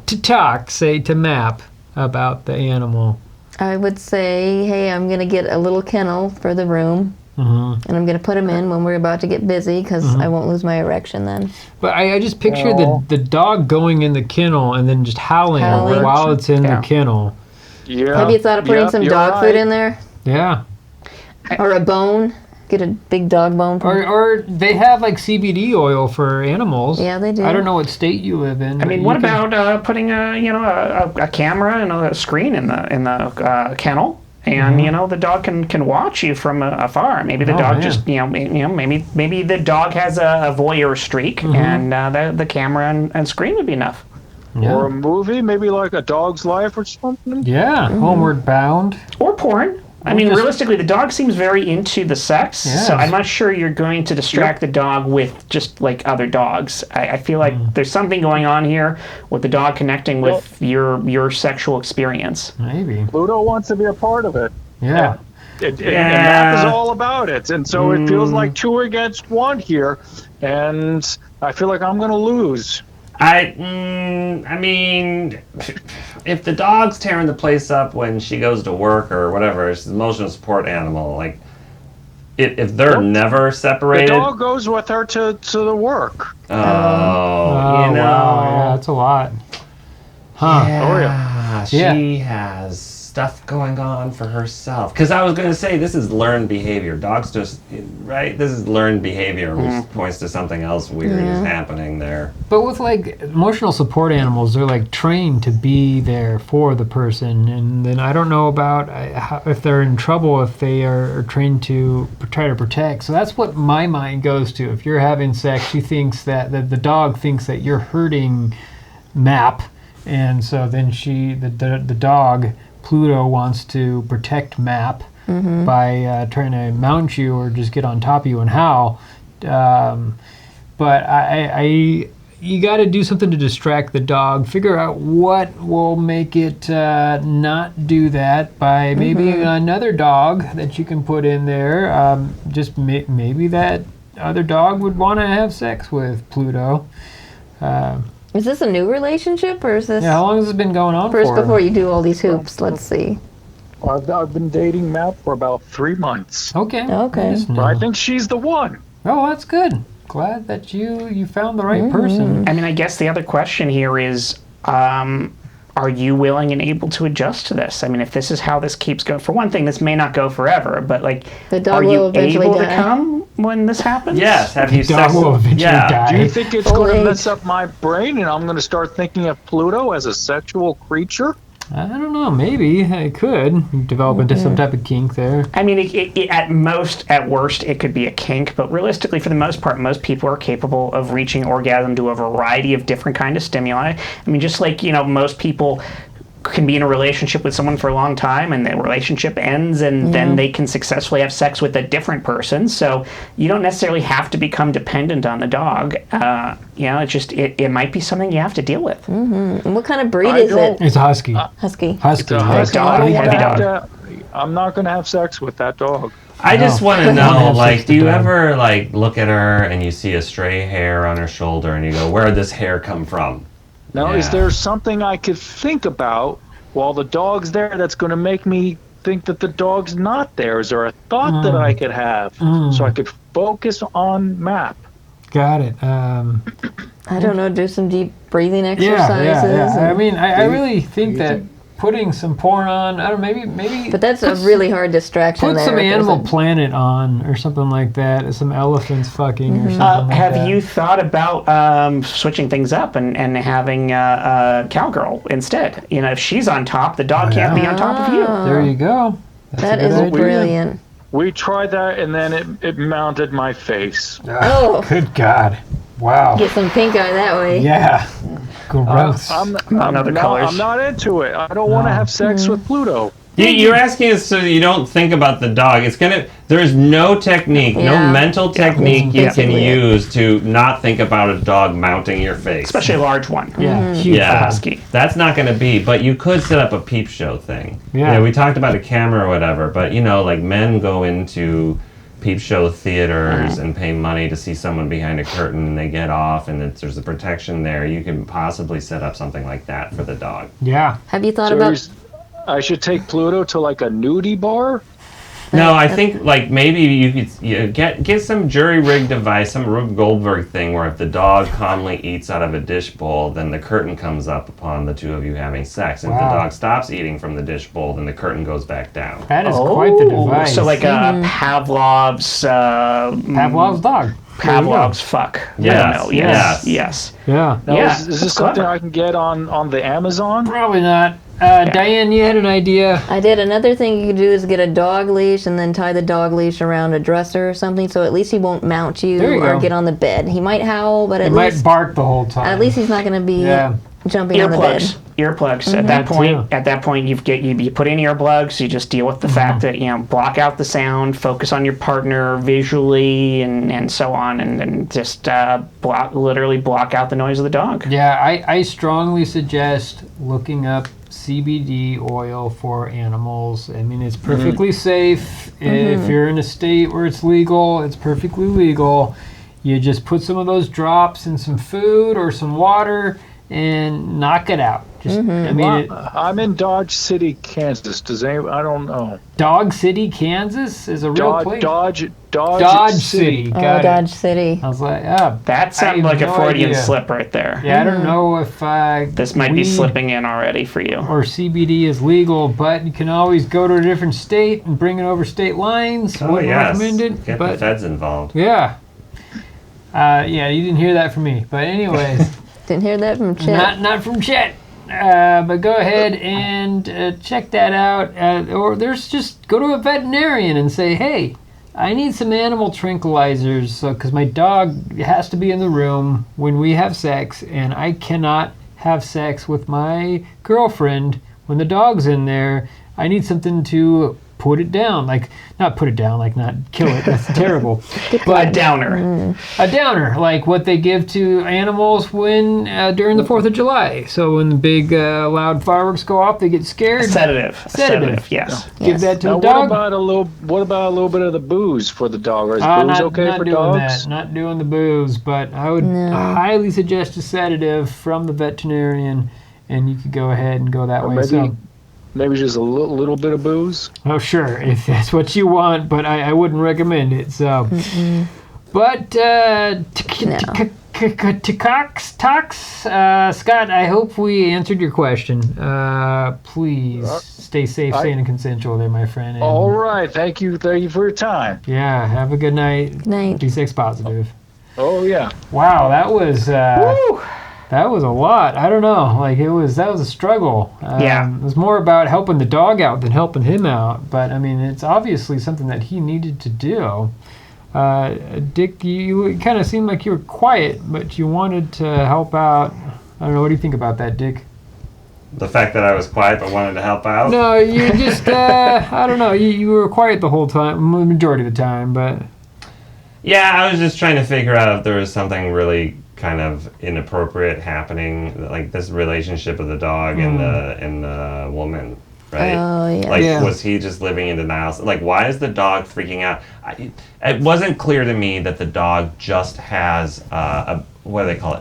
Tatak say to Map about the animal? I would say, hey, I'm going to get a little kennel for the room. And I'm going to put him in when we're about to get busy, because I won't lose my erection then. But I just picture the dog going in the kennel and then just howling while it's in the kennel. Yeah. Have you thought of putting some dog food in there? Yeah. Or a bone? Get a big dog bone. Or they have like CBD oil for animals. Yeah, they do. I don't know what state you live in. I mean, what about putting a camera and a screen in the kennel? And the dog can watch you from afar. Maybe the dog maybe the dog has a voyeur streak, and the camera and screen would be enough. Yeah. Or a movie, maybe like A Dog's Life or something. Yeah, Homeward Bound. Or porn. I mean, realistically, the dog seems very into the sex, so I'm not sure you're going to distract the dog with just like other dogs. I feel like there's something going on here with the dog connecting with your sexual experience. Maybe. Pluto wants to be a part of it. Yeah. And Map is all about it. And so it feels like 2 against 1 here, and I feel like I'm going to lose. I mean, if the dog's tearing the place up when she goes to work or whatever, it's an emotional support animal. Like, if they're never separated, the dog goes with her to the work. Wow, yeah, that's a lot. Huh? Yeah, she has stuff going on for herself. Because I was going to say, this is learned behavior. Dogs just, right? This is learned behavior, which points to something else weird is happening there. But with like emotional support animals, they're like trained to be there for the person. And then I don't know about if they're in trouble, if they are trained to try to protect. So that's what my mind goes to. If you're having sex, she thinks that the dog thinks that you're hurting Map. And so then the dog, Pluto, wants to protect Map by trying to mount you or just get on top of you and howl. But you got to do something to distract the dog. Figure out what will make it not do that by maybe another dog that you can put in there. Just maybe that other dog would want to have sex with Pluto. Is this a new relationship, or is this... Yeah, how long has it been going on First, for? before you do all these hoops, let's see. I've been dating Matt for about 3 months. Okay. But I think she's the one. Oh, that's good. Glad that you found the right person. I mean, I guess the other question here is, are you willing and able to adjust to this? I mean, if this is how this keeps going, for one thing, this may not go forever, but like, The dog are you will eventually able to die. come when this happens? Yes, have you Dog will eventually die. Do you think it's Old going to age. mess up my brain and I'm going to start thinking of Pluto as a sexual creature? I don't know. Maybe it could develop into some type of kink there. I mean, at worst, it could be a kink, but realistically, for the most part, most people are capable of reaching orgasm to a variety of different kind of stimuli. I mean, just like, most people can be in a relationship with someone for a long time and the relationship ends and then they can successfully have sex with a different person. So you don't necessarily have to become dependent on the dog. It might be something you have to deal with. And what kind of breed is it? It's a husky. Husky. Husky. Husky. dog, I don't heavy wanna dog. I'm not going to have sex with that dog. I just want to Wanna know, have sex like, with do you the dog. ever, like, look at her and you see a stray hair on her shoulder and you go, where'd this hair come from? Now, is Yeah. there something I could think about while the dog's there that's going to make me think that the dog's not there? Is there a thought that I could have so I could focus on Map? Got it. I don't know, do some deep breathing exercises. Yeah. I mean, I really think that putting some porn on, I don't know, maybe But that's a really hard distraction put there. some if there's Animal a- Planet on or something like that. Some elephants fucking or something like that. Have you thought about switching things up and having a cowgirl instead? If she's on top, the dog can't be on top of you. There you go. That's That a good is idea. brilliant. We tried that, and then it mounted my face. Oh, Good God. Wow. get some pink eye that way. Yeah. Gross. I'm other colors. I'm not into it. I don't want to have sex with Pluto. You're asking us so you don't think about the dog. There's no technique, no Yeah. mental technique you can Basically it. use to not think about a dog mounting your face. Especially a large one. yeah. Huge. Yeah, husky. that's not going to be. But you could set up a peep show thing. Yeah. We talked about a camera or whatever, but like men go into peep show theaters and pay money to see someone behind a curtain, and they get off, and there's a protection there. You can possibly set up something like that for the dog. Yeah. Have you thought So about... I should take Pluto to like a nudie bar? No, I think like maybe you could get some jury rig device, some Rube Goldberg thing, where if the dog calmly eats out of a dish bowl, then the curtain comes up upon the two of you having sex. And if the Wow. dog stops eating from the dish bowl, then the curtain goes back down. That is quite the device. So like Pavlov's Pavlov's dog. Pavlov's fuck. Yes, I don't know. Yes. yes. Yes. Yeah. Now, Yeah, is this that's something clever. I can get on the Amazon? Probably not. Diane, you had an idea. I did. Another thing you could do is get a dog leash and then tie the dog leash around a dresser or something, so at least he won't mount you There you or go. get on the bed. He might howl, but It at might least bark the whole time. at least he's not going to be Yeah. jumping on the bed. Earplugs. That too. At that point, you put in earplugs. You just deal with the fact that block out the sound, focus on your partner visually, and so on, and just literally block out the noise of the dog. Yeah, I strongly suggest looking up CBD oil for animals. I mean, it's perfectly safe. If you're in a state where it's legal, it's perfectly legal. You just put some of those drops in some food or some water and knock it out. Just, I mean, I'm in Dodge City, Kansas. Does anyone? I don't know. Dog City, Kansas is a real place. Dodge City. Oh, Got it. Dodge City. I was like, That sounded like a Freudian slip right there. Yeah, I don't know if this might be slipping in already for you. Or CBD is legal, but you can always go to a different state and bring it over state lines. Wouldn't recommend it. Get the feds involved. Yeah. Yeah, you didn't hear that from me. But anyways. Didn't hear that from Chet. Not from Chet. But go ahead and check that out. Or just go to a veterinarian and say, hey, I need some animal tranquilizers because my dog has to be in the room when we have sex, and I cannot have sex with my girlfriend when the dog's in there. I need something to put it down, not put it down, not kill it. That's terrible. But a downer. A downer, like what they give to animals when during the 4th of July. So when the big loud fireworks go off, they get scared. Sedative. Yes. Give that to now, a dog. What about a little bit of the booze for the dog? Or is booze okay for dogs? Not doing the booze, but I would highly suggest a sedative from the veterinarian, and you could go ahead and go that way. Maybe just a little bit of booze. Oh, sure, if that's what you want, but I wouldn't recommend it. So, but Scott, I hope we answered your question. Please stay safe, sane, and consensual, there, my friend. And all right, thank you for your time. Yeah, have a good night. Good night. Be sex positive. Oh yeah. Wow, that was. That was a lot. I don't know. That was a struggle. It was more about helping the dog out than helping him out. But I mean, it's obviously something that he needed to do. Dick, you kind of seemed like you were quiet, but you wanted to help out. I don't know. What do you think about that, Dick? The fact that I was quiet but wanted to help out? No, you just, I don't know. You were quiet the whole time, the majority of the time, but. Yeah, I was just trying to figure out if there was something really kind of inappropriate happening, like this relationship of the dog and the woman, right? Oh, yeah. Was he just living in denial? Why is the dog freaking out? It wasn't clear to me that the dog just has what do they call it?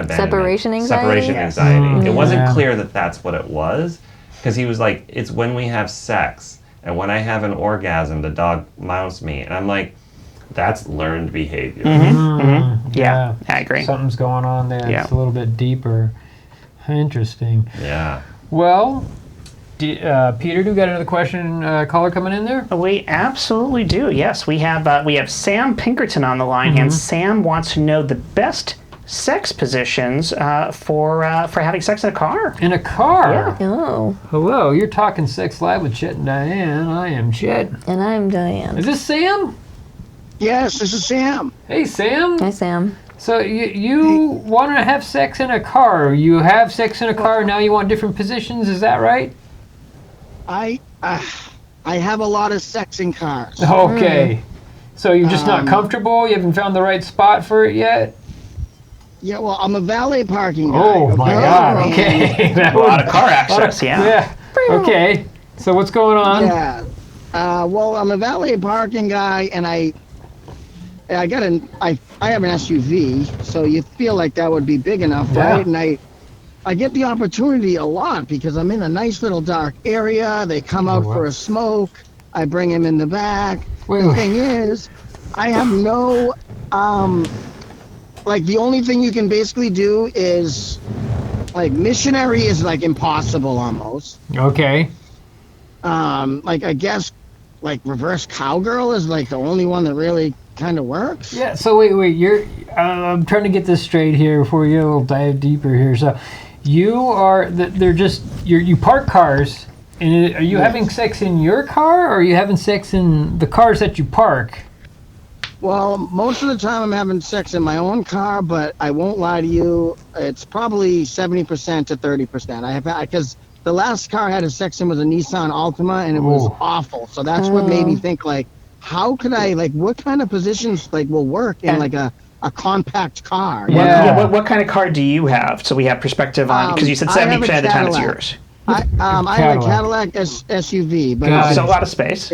Separation anxiety. Separation anxiety. It wasn't clear that that's what it was, because he was like, it's when we have sex and when I have an orgasm, the dog mounts me, and I'm like, that's learned behavior. Yeah, I agree. Something's going on there. Yeah. It's a little bit deeper. Interesting. Yeah. Well, Peter, do you got another question? Caller coming in there? We absolutely do. Yes, we have Sam Pinkerton on the line, and Sam wants to know the best sex positions for having sex in a car. In a car? Yeah. Oh. Hello, you're talking Sex Live with Chet and Diane. I am Chet. And I'm Diane. Is this Sam? Yes, this is Sam. Hey, Sam. Hi, Sam. So you want to have sex in a car. You have sex in a car, now you want different positions. Is that right? I have a lot of sex in cars. Okay. So you're just not comfortable? You haven't found the right spot for it yet? Yeah, well, I'm a valet parking guy. Oh, my God. Okay. A lot of car access, Yeah. Okay. So what's going on? Yeah. Well, I'm a valet parking guy, and I have an SUV, so you feel like that would be big enough, right? And I get the opportunity a lot because I'm in a nice little dark area. They come out for a smoke. I bring them in the back. The thing is, I have no, the only thing you can basically do is, missionary is, impossible almost. Okay. I guess, reverse cowgirl is, the only one that really kind of works. Yeah, so wait, you're, I'm trying to get this straight here before you dive deeper here. So you are, you park cars, and are you having sex in your car, or are you having sex in the cars that you park? Well, most of the time I'm having sex in my own car, but I won't lie to you, it's probably 70% to 30%. Because the last car I had sex in was a Nissan Altima, and it was awful. So that's what made me think, how could I, what kind of positions, will work in, a compact car? Yeah. What kind of car do you have? So we have perspective on, because you said 70% of the time it's yours. I have a Cadillac SUV, but it's a lot of space.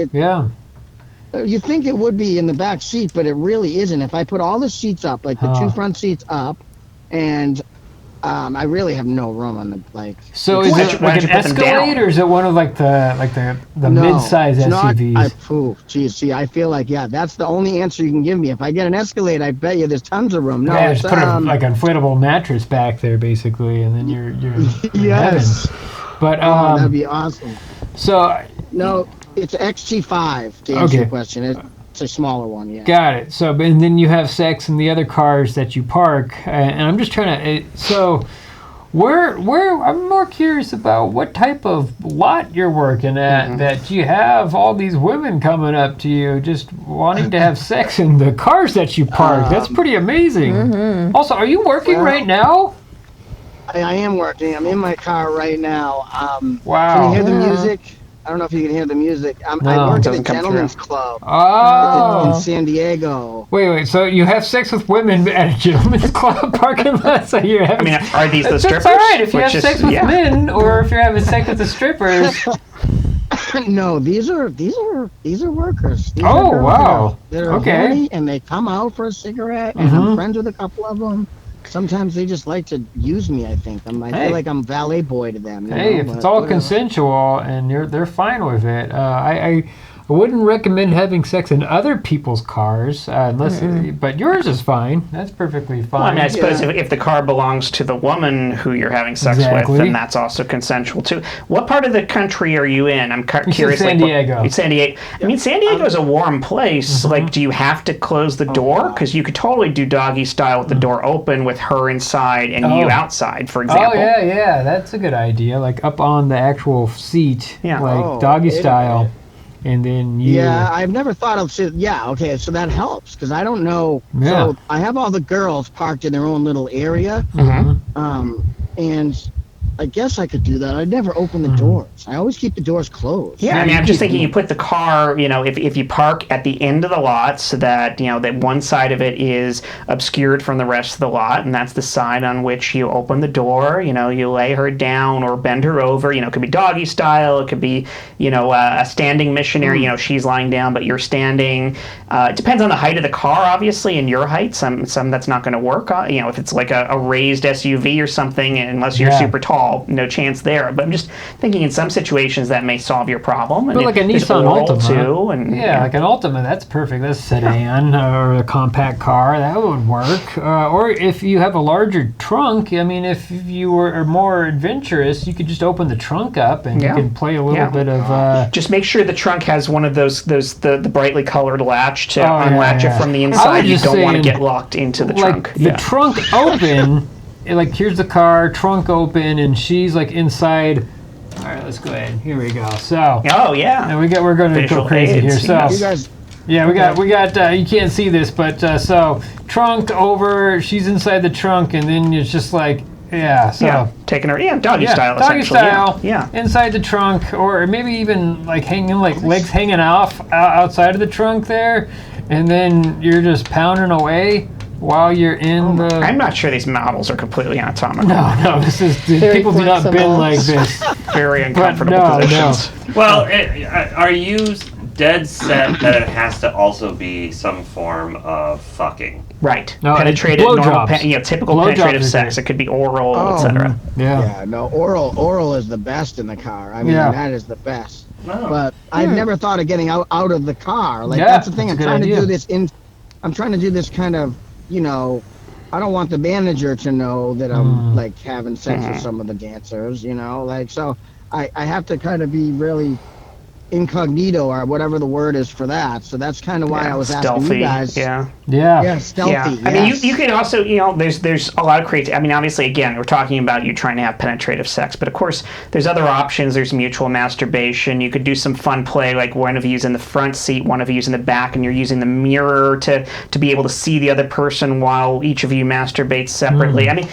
You think it would be in the back seat, but it really isn't. If I put all the seats up, the two front seats up, and I really have no room on the like. So is it like an Escalade, or is it one of like the No, mid-size it's not. SUVs? See, I feel like that's the only answer you can give me. If I get an Escalade, I bet you there's tons of room. No, yeah, it's just put like an inflatable mattress back there, basically, and then you're in yes. heaven. But that'd be awesome. So no, it's XT5 to answer your question. It's a smaller one, yeah. Got it. So, and then you have sex in the other cars that you park, and I'm just trying to. So, where I'm more curious about what type of lot you're working at. That you have all these women coming up to you, just wanting to have sex in the cars that you park. That's pretty amazing. Also, are you working right now? I am working. I'm in my car right now. Wow. Can you hear the music? I don't know if you can hear the music. I work at a gentleman's club in San Diego. Wait. So you have sex with women at a gentleman's club parking lot? So you're having, are these the strippers? That's all right if you have sex with men, or if you're having sex with the strippers. No, these are workers. These are girls wow. That are horny, and they come out for a cigarette, and I'm friends with a couple of them. Sometimes they just like to use me, I think. I feel like I'm valet boy to them. If it's all consensual and they're fine with it, I wouldn't recommend having sex in other people's cars unless, but yours is fine. That's perfectly fine. Well, I suppose if the car belongs to the woman who you're having sex with, then that's also consensual too. What part of the country are you in? I'm curious. San Diego. San Diego. I mean, San Diego is a warm place. Like, do you have to close the door? Because you could totally do doggy style with the door open, with her inside and you outside, for example. Oh yeah, that's a good idea. Like up on the actual seat, like doggy style. And then you... Yeah, I've never thought of... Yeah, okay, so that helps, because I don't know... Yeah. So I have all the girls parked in their own little area, and I guess I could do that. I'd never open the doors. I always keep the doors closed. Yeah, I mean, I'm just thinking you put the car, if you park at the end of the lot so that, that one side of it is obscured from the rest of the lot, and that's the side on which you open the door, you lay her down or bend her over, it could be doggy style, it could be, a standing missionary, she's lying down but you're standing. It depends on the height of the car, obviously, and your height. Some that's not going to work. If it's like a raised SUV or something, unless you're super tall, no chance there. But I'm just thinking in some situations that may solve your problem. But like a Nissan Altima too, like an Altima, that's perfect. That's a sedan or a compact car, that would work. Or if you have a larger trunk, I mean, if you are more adventurous, you could just open the trunk up and you can play a little bit of. Just make sure the trunk has one of those the brightly colored latch to unlatch it from the inside. You don't want to get locked into the trunk. The trunk open. Like, here's the car, trunk open, and she's like inside. All right, let's go ahead. Here we go. So. Oh yeah. And we're going to go crazy here. So. You guys. Yeah, we got. You can't see this, but so trunk over. She's inside the trunk, and then it's just like. So taking her, doggy style, doggy essentially. style, inside the trunk, or maybe even like hanging, like legs hanging off outside of the trunk there, and then you're just pounding away while you're in the... I'm not sure these models are completely anatomical. No, this is... People do not bend like this. Very uncomfortable positions. No. Well, are you dead set that it has to also be some form of fucking? Right. No, penetrative, normal, typical penetrative sex. It could be oral, etc. Yeah, no, oral is the best in the car. I mean, that is the best. No. But I've never thought of getting out of the car. Like, that's the thing. I'm trying to do this I'm trying to do this kind of, I don't want the manager to know that I'm like having sex with some of the dancers, so I have to kind of be really incognito or whatever the word is for that. So that's kind of why I was asking you guys. Yeah, stealthy. Yeah. I mean, you can also, there's a lot of creativity. I mean, obviously, again, we're talking about you trying to have penetrative sex, but of course, there's other options. There's mutual masturbation. You could do some fun play, like one of you's in the front seat, one of you's in the back, and you're using the mirror to be able to see the other person while each of you masturbates separately. I mean,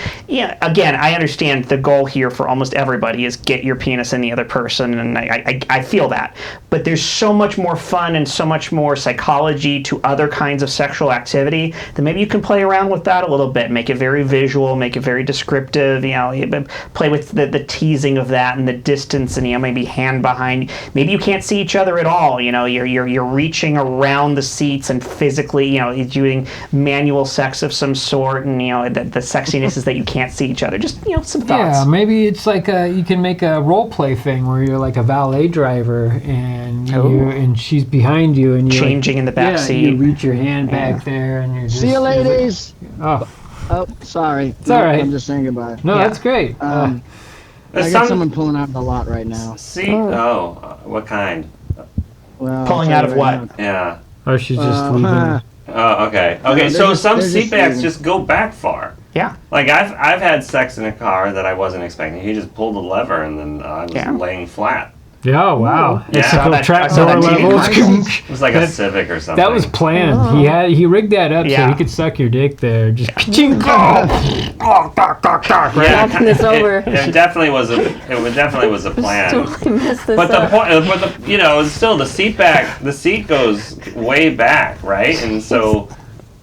again, I understand the goal here for almost everybody is get your penis in the other person, and I feel that. but there's so much more fun and so much more psychology to other kinds of sexual activity that maybe you can play around with that a little bit, make it very visual, make it very descriptive, play with the teasing of that and the distance, and maybe hand behind. Maybe you can't see each other at all. You're reaching around the seats and physically, doing manual sex of some sort, and the sexiness is that you can't see each other. Just some thoughts. Yeah, maybe it's like you can make a role play thing where you're like a valet driver and she's behind you and you're changing in the back seat. You reach your hand back there and you're just. See you, ladies. Oh, sorry. It's all right. I'm just saying goodbye. No, that's great. I got someone pulling out of the lot right now. See? What kind? Well, pulling out of what? Yeah. Oh, she's just leaving. Oh, okay. No, So some they're seat backs leaving. just go back far. Yeah. Like I've had sex in a car that I wasn't expecting. He just pulled the lever and then I was laying flat. Yeah, oh, wow. Yeah. It's I saw like that- I saw trapdoor that TV levels. commercial. It was like a Civic or something. That was planned. He rigged that up so Yeah. he could suck your dick there. Just Yeah, Knocking this over. It definitely was a plan. Totally messed this But the up. point, still the seat back. The seat goes way back, right? And so,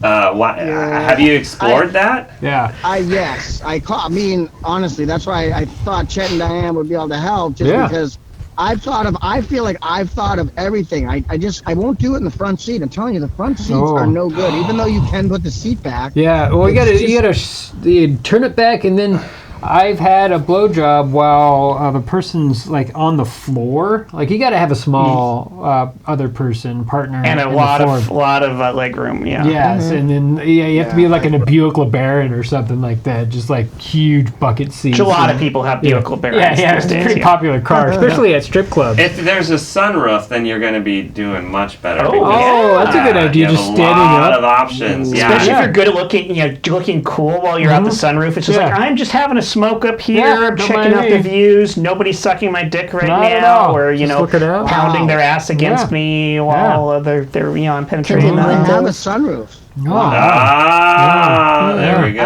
have you explored that? Yeah. Yes. I mean, honestly, that's why I thought Chet and Diane would be able to help, just because I feel like I've thought of everything. I won't do it in the front seat. I'm telling you, the front seats are no good, even though you can put the seat back. Yeah, well, you gotta turn it back, and then I've had a blowjob while the person's like on the floor. Like you gotta have a small other person partner And a in lot the of floor. leg room. Yeah. Yes, and then you have to be like in a Buick LeBaron or something like that, just like huge bucket seats. Which a lot of people have Buick LeBarons. Yeah, it's a pretty popular car, especially at strip clubs. If there's a sunroof, then you're going to be doing much better. Oh, because, Oh, that's a good idea. you Just have standing a lot up. of options. Especially Yeah. if you're good at looking cool while you're out the sunroof. It's just like, I'm just having a smoke up here. I'm don't checking mind out me. the views. Nobody's sucking my dick right Not at now, all. or Just look it up. pounding their ass against Yeah. me while they're I'm penetrating Continue. them. I have a sunroof. There we go.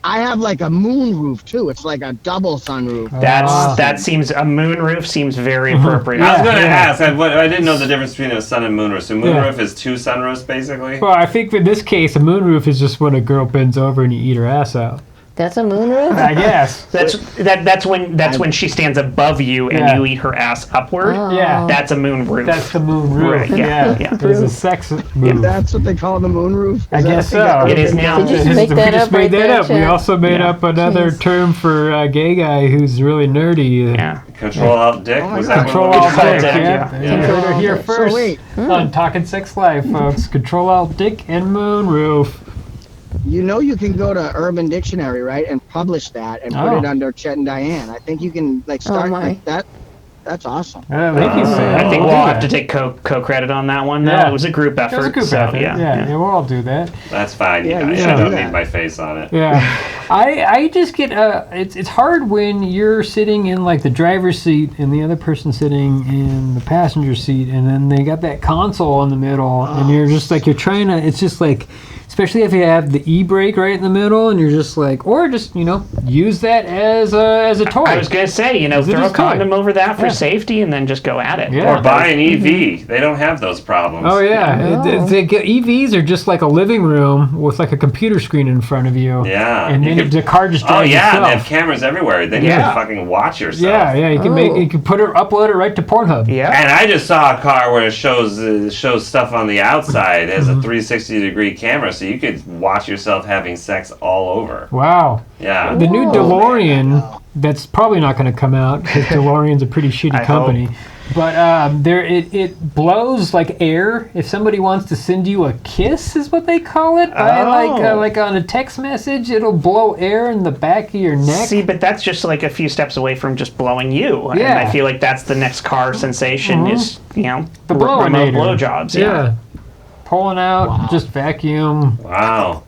I have like a moon roof too. It's like a double sunroof. That seems a moonroof seems very appropriate. I was going to ask. I didn't know the difference between a sun and moonroof. So moonroof is two sunroofs, basically. Well, I think in this case, a moonroof is just when a girl bends over and you eat her ass out. That's a moonroof? I guess. That's when she stands above you and you eat her ass upward. Yeah. That's a moonroof. That's the moon roof. Right, yeah. There's a sex move. That's what they call the moon roof. I guess so. It is now. Did you just make We that just up made right that there, up. We Chad? also made up another Jeez. term for a gay guy who's really nerdy. Yeah. Control Alt Dick. Was that Control what we Alt Control Dick. Dick, Yeah. yeah. You heard her here So first wait. on Talking Sex Life, folks. Control Alt Dick and Moonroof. You know you can go to Urban Dictionary, right, and publish that and put it under Chet and Diane. I think you can start my. like that. That's awesome. Thank you, Sam. I think We'll we'll do have to that. take co-credit on that one. Though. Yeah. It was a group effort. It was a group so, effort. Yeah. We'll all do that. That's fine. Yeah, you I should don't do need that. my face on it. Yeah, I just get it's hard when you're sitting in like the driver's seat and the other person sitting in the passenger seat, and then they got that console in the middle, and you're just like you're trying to. It's just like, especially if you have the e-brake right in the middle, and you're just like, or just use that as a toy. I was gonna say, throw a just condom toy. over that for Yeah. safety, and then just go at it. Yeah. Or buy an EV. They don't have those problems. Oh yeah, EVs are just like a living room with like a computer screen in front of you. Yeah. and You then could- the car just Oh drives yeah, itself. they have cameras everywhere. Then you Yeah. can fucking watch yourself. Yeah, you can Oh. you can upload it right to Pornhub. Yeah. And I just saw a car where it shows stuff on the outside. It has a 360-degree camera, so you could watch yourself having sex all over. Wow. Yeah. The new DeLorean, that's probably not going to come out because DeLorean's a pretty shitty I company. But it blows like air. If somebody wants to send you a kiss, is what they call it. Like on a text message, it'll blow air in the back of your neck. See, but that's just like a few steps away from just blowing you. Yeah. And I feel like that's the next car sensation is, the remote blowinator. blowjobs. Yeah. Pulling out, just vacuum. Wow.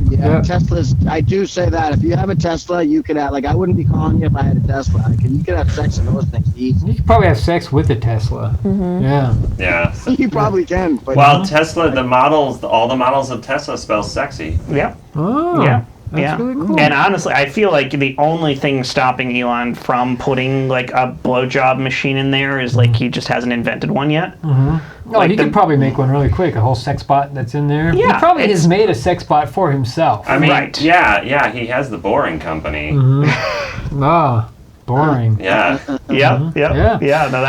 Yeah, Yep. Tesla's. I do say that if you have a Tesla, you could have. Like, I wouldn't be calling you if I had a Tesla. You could have sex in those things easy. You could probably have sex with a Tesla. Yeah. Yeah. You probably can. But Well, Tesla, all the models of Tesla spell sexy. Yeah. Oh. Yeah. That's really cool. And honestly, I feel like the only thing stopping Elon from putting like a blowjob machine in there is like he just hasn't invented one yet. He could probably make one really quick, a whole sex bot that's in there. Yeah, he probably has made a sex bot for himself. I mean, Right. yeah, he has the Boring Company. Boring. Yeah. Yeah. No,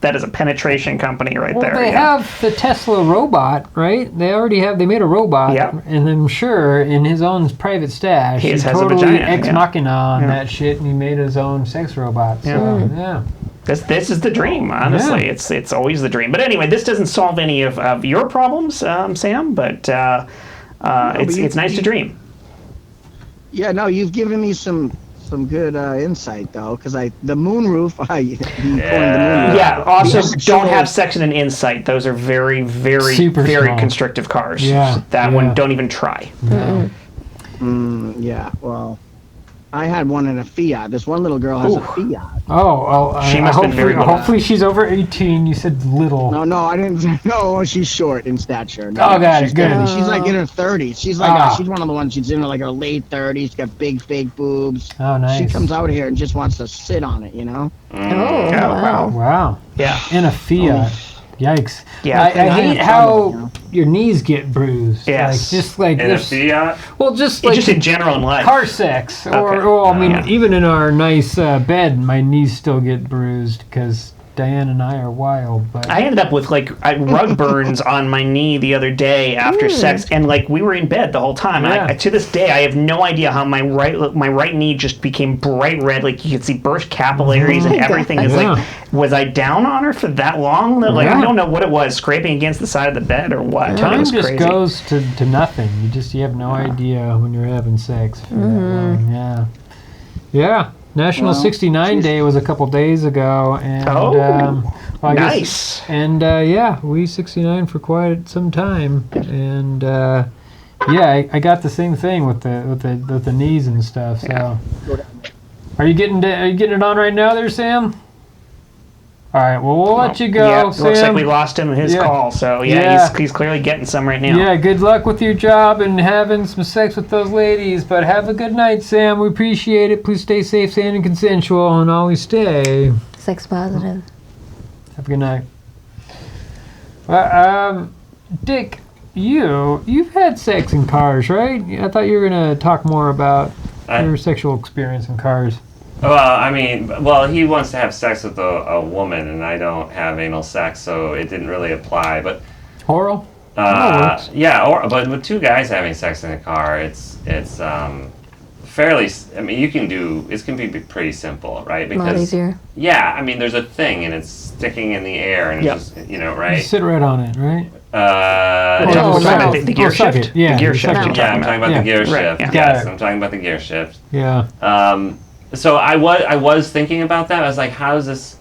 that is a penetration company right there. They have the Tesla robot, right? They made a robot, and I'm sure in his own private stash, He has a totally vagina, ex machina on that shit, and he made his own sex robot. So, This is the dream, honestly. It's always the dream. But anyway, this doesn't solve any of your problems, Sam. But it's nice to dream. Yeah, no, you've given me some good insight though, because the moonroof. Also, The don't have actual- section and insight. Those are very, very, Super very small. constrictive cars. Yeah, That one, don't even try. Yeah, well, I had one in a Fiat. This one little girl has a Fiat. She must have been very little. Hopefully she's over 18. You said little. No, I didn't. No, she's short in stature. No, Oh, got it, she's good. She's like in her 30s. She's like she's one of the ones. She's in like her late 30s. She's got big fake boobs. Oh, nice. She comes out here and just wants to sit on it, Wow. Wow. Yeah. In a Fiat. Yikes. Yeah. I hate how your knees get bruised. Yes. Just like In a there's- Fiat? Well, just like Just in general in life. car sex, or Okay. well, I mean, Yeah. even in our nice bed, my knees still get bruised because Diane and I are wild. But I ended up with like rug burns on my knee the other day after sex, and like we were in bed the whole time. Yeah. To this day, I have no idea how my right knee just became bright red. Like you could see burst capillaries and everything. Is Yeah. like, was I down on her for that long? That, like I don't know what it was, scraping against the side of the bed or what. It time was just crazy. goes to nothing. You have no idea when you're having sex for that long. Yeah. Yeah. National 69 Day was a couple days ago, and I guess- nice. and we 69 for quite some time, and I got the same thing with the knees and stuff. So, are you getting it on right now, there, Sam? All right, well, we'll let you go, Yeah, Sam. looks like we lost him in his call. So he's clearly getting some right now. Yeah, good luck with your job and having some sex with those ladies. But have a good night, Sam. We appreciate it. Please stay safe, sane, and consensual, and always stay. Sex positive. Have a good night. Dick, you've had sex in cars, right? I thought you were gonna talk more about your sexual experience in cars. Well, I mean, he wants to have sex with a woman, and I don't have anal sex, so it didn't really apply. But Oral? but with two guys having sex in a car, it's fairly. I mean, it can be pretty simple, right? A lot easier. Yeah, I mean, there's a thing, and it's sticking in the air, and it's just, right? You sit right on it, right? We're talking about the gear suck shift. it. Yeah, The gear you shift. suck you're it. Yeah, I'm talking about the gear Right, shift. yeah. Yes, Got it. I'm talking about the gear shift. Yeah. So I was thinking about that. I was like, how is this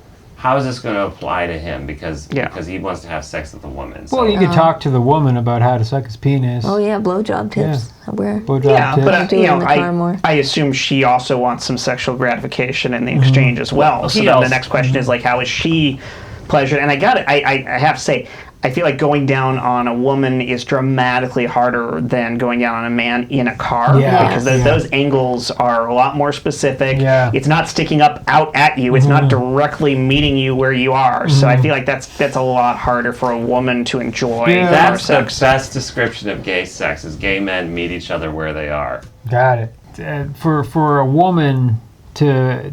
going to apply to him? Because he wants to have sex with a woman. So. Well, you could talk to the woman about how to suck his penis. Oh yeah, blowjob tips. Where? Blowjob tips. But Do it in the car more. I assume she also wants some sexual gratification in the exchange as well. So then the next question is like, how is she pleasured? And I have to say, I feel like going down on a woman is dramatically harder than going down on a man in a car because those angles are a lot more specific. Yeah. It's not sticking out at you. It's not directly meeting you where you are. So I feel like that's a lot harder for a woman to enjoy. Yeah. That's the sex. best description of gay sex: is gay men meet each other where they are. Got it. For a woman to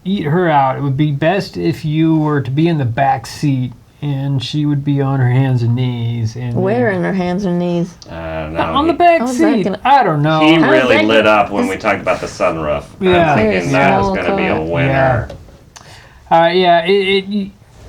eat her out, it would be best if you were to be in the back seat and she would be on her hands and knees. And Where in her hands and knees? I don't know. on the back How's that seat. gonna- I don't know. He How's really that lit gonna- up when we talked about the sunroof. Yeah. I'm thinking that was Very going to be a small winner.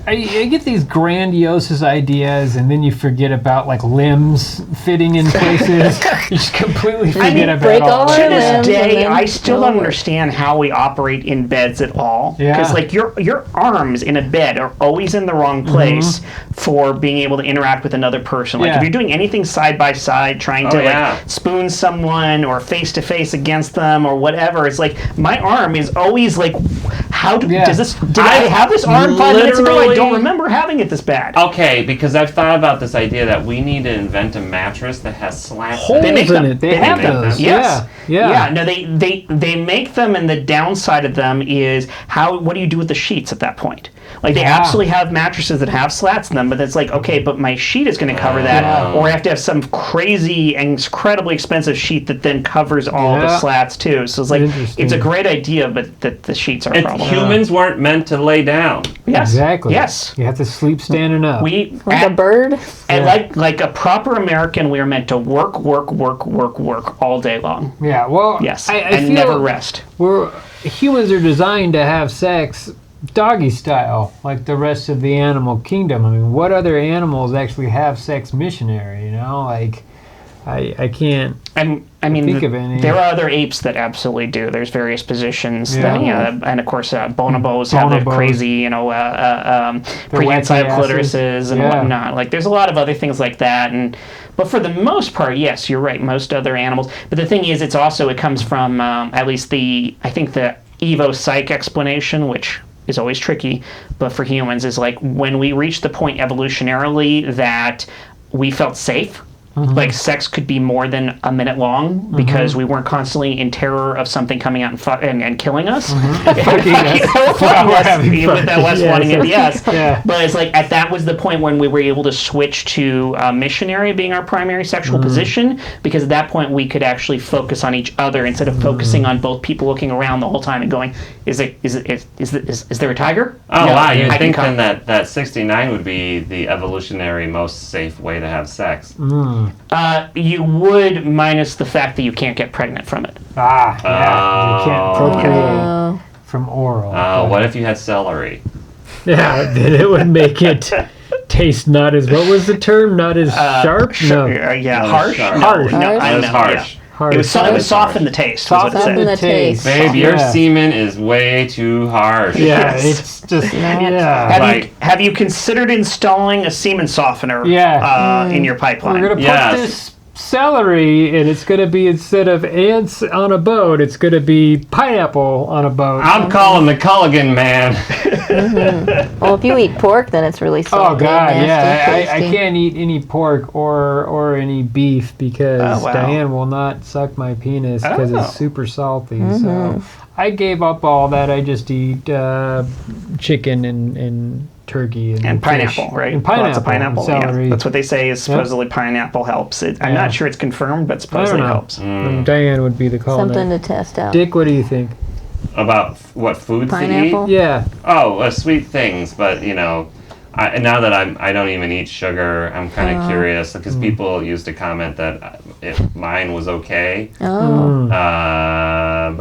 I get these grandiose ideas, and then you forget about like limbs fitting in places. You just completely forget about break all all that. To our this limbs day, and then I still don't it'll work. understand how we operate in beds at all. Yeah. Because like your arms in a bed are always in the wrong place for being able to interact with another person. Like Yeah. if you're doing anything side by side, trying to like spoon someone or face to face against them or whatever, it's like my arm is always like does this? Did I have this arm 5 minutes ago? I don't remember having it this bad. Okay, because I've thought about this idea that we need to invent a mattress that has slats Holes They make in them. it. They have make them. those. Yes. Yeah. No, they make them, and the downside of them is what do you do with the sheets at that point? Like they absolutely have mattresses that have slats in them, but it's like, okay, but my sheet is going to cover that, or I have to have some crazy and incredibly expensive sheet that then covers all the slats too. So it's like it's a great idea, but the sheets are a problem. Humans weren't meant to lay down. Yes. Exactly. Yes. You have to sleep standing up. Like a bird? And like a proper American, we are meant to work all day long. Yeah, well, Yes. I and feel never rest. Humans are designed to have sex doggy style, like the rest of the animal kingdom. I mean, what other animals actually have sex missionary, you know? Like, I can't think of any. There are other apes that absolutely do. There's various positions that, and of course, bonobos have the crazy, prehensile clitorises and whatnot. Like, there's a lot of other things like that, but for the most part, yes, you're right. Most other animals, but the thing is, it comes from at least the Evo Psych explanation, which is always tricky, but for humans is like when we reached the point evolutionarily that we felt safe. Like sex could be more than a minute long because we weren't constantly in terror of something coming out and killing us. With that less wanting it, yes. But it's like that was the point when we were able to switch to missionary being our primary sexual position, because at that point we could actually focus on each other instead of focusing on both people looking around the whole time and going, is there a tiger? Oh, wow, you'd think then that 69 would be the evolutionary most safe way to have sex. You would, minus the fact that you can't get pregnant from it. You can't procreate from oral. What if you had celery? Yeah, then it would make it taste not as, what was the term? Not as sharp? Harsh. Harsh. No, I know. Harsh. It was soften the taste. Soften the taste. Babe, your semen is way too harsh. Yeah, it's just Have you considered installing a semen softener in your pipeline? We're gonna put this celery, and it's gonna be, instead of ants on a boat, it's gonna be pineapple on a boat. I'm calling the Culligan man. Well, if you eat pork, then it's really salty. Oh God, nasty, I can't eat any pork or any beef because Diane will not suck my penis because it's super salty. So I gave up all that. I just eat chicken and turkey and pineapple, right? And pineapple, lots of pineapple. celery. That's what they say is supposedly pineapple helps. I'm not sure it's confirmed, but supposedly it helps. Diane would be the call. Something to test out. Dick, what do you think? About what foods Pineapple? to eat? Yeah. Oh, sweet things, but now that I don't even eat sugar, I'm kind of curious because people used to comment that mine was okay. But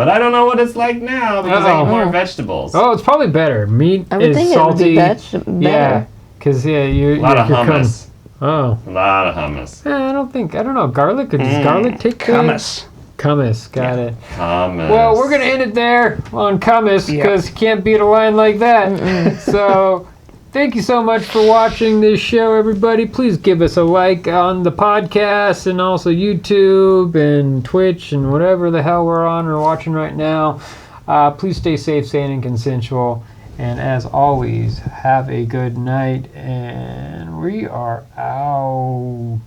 I don't know what it's like now because I eat more vegetables. Oh, it's probably better. Meat I would is think salty. It would be better. Yeah, because a lot of hummus. Oh. A lot of hummus. I don't know. Garlic? Does garlic take Hummus. Hummus, got it. Hummus. Well, we're going to end it there on hummus because you can't beat a line like that. So, thank you so much for watching this show, everybody. Please give us a like on the podcast and also YouTube and Twitch and whatever the hell we're on or watching right now. Please stay safe, sane, and consensual. And as always, have a good night. And we are out.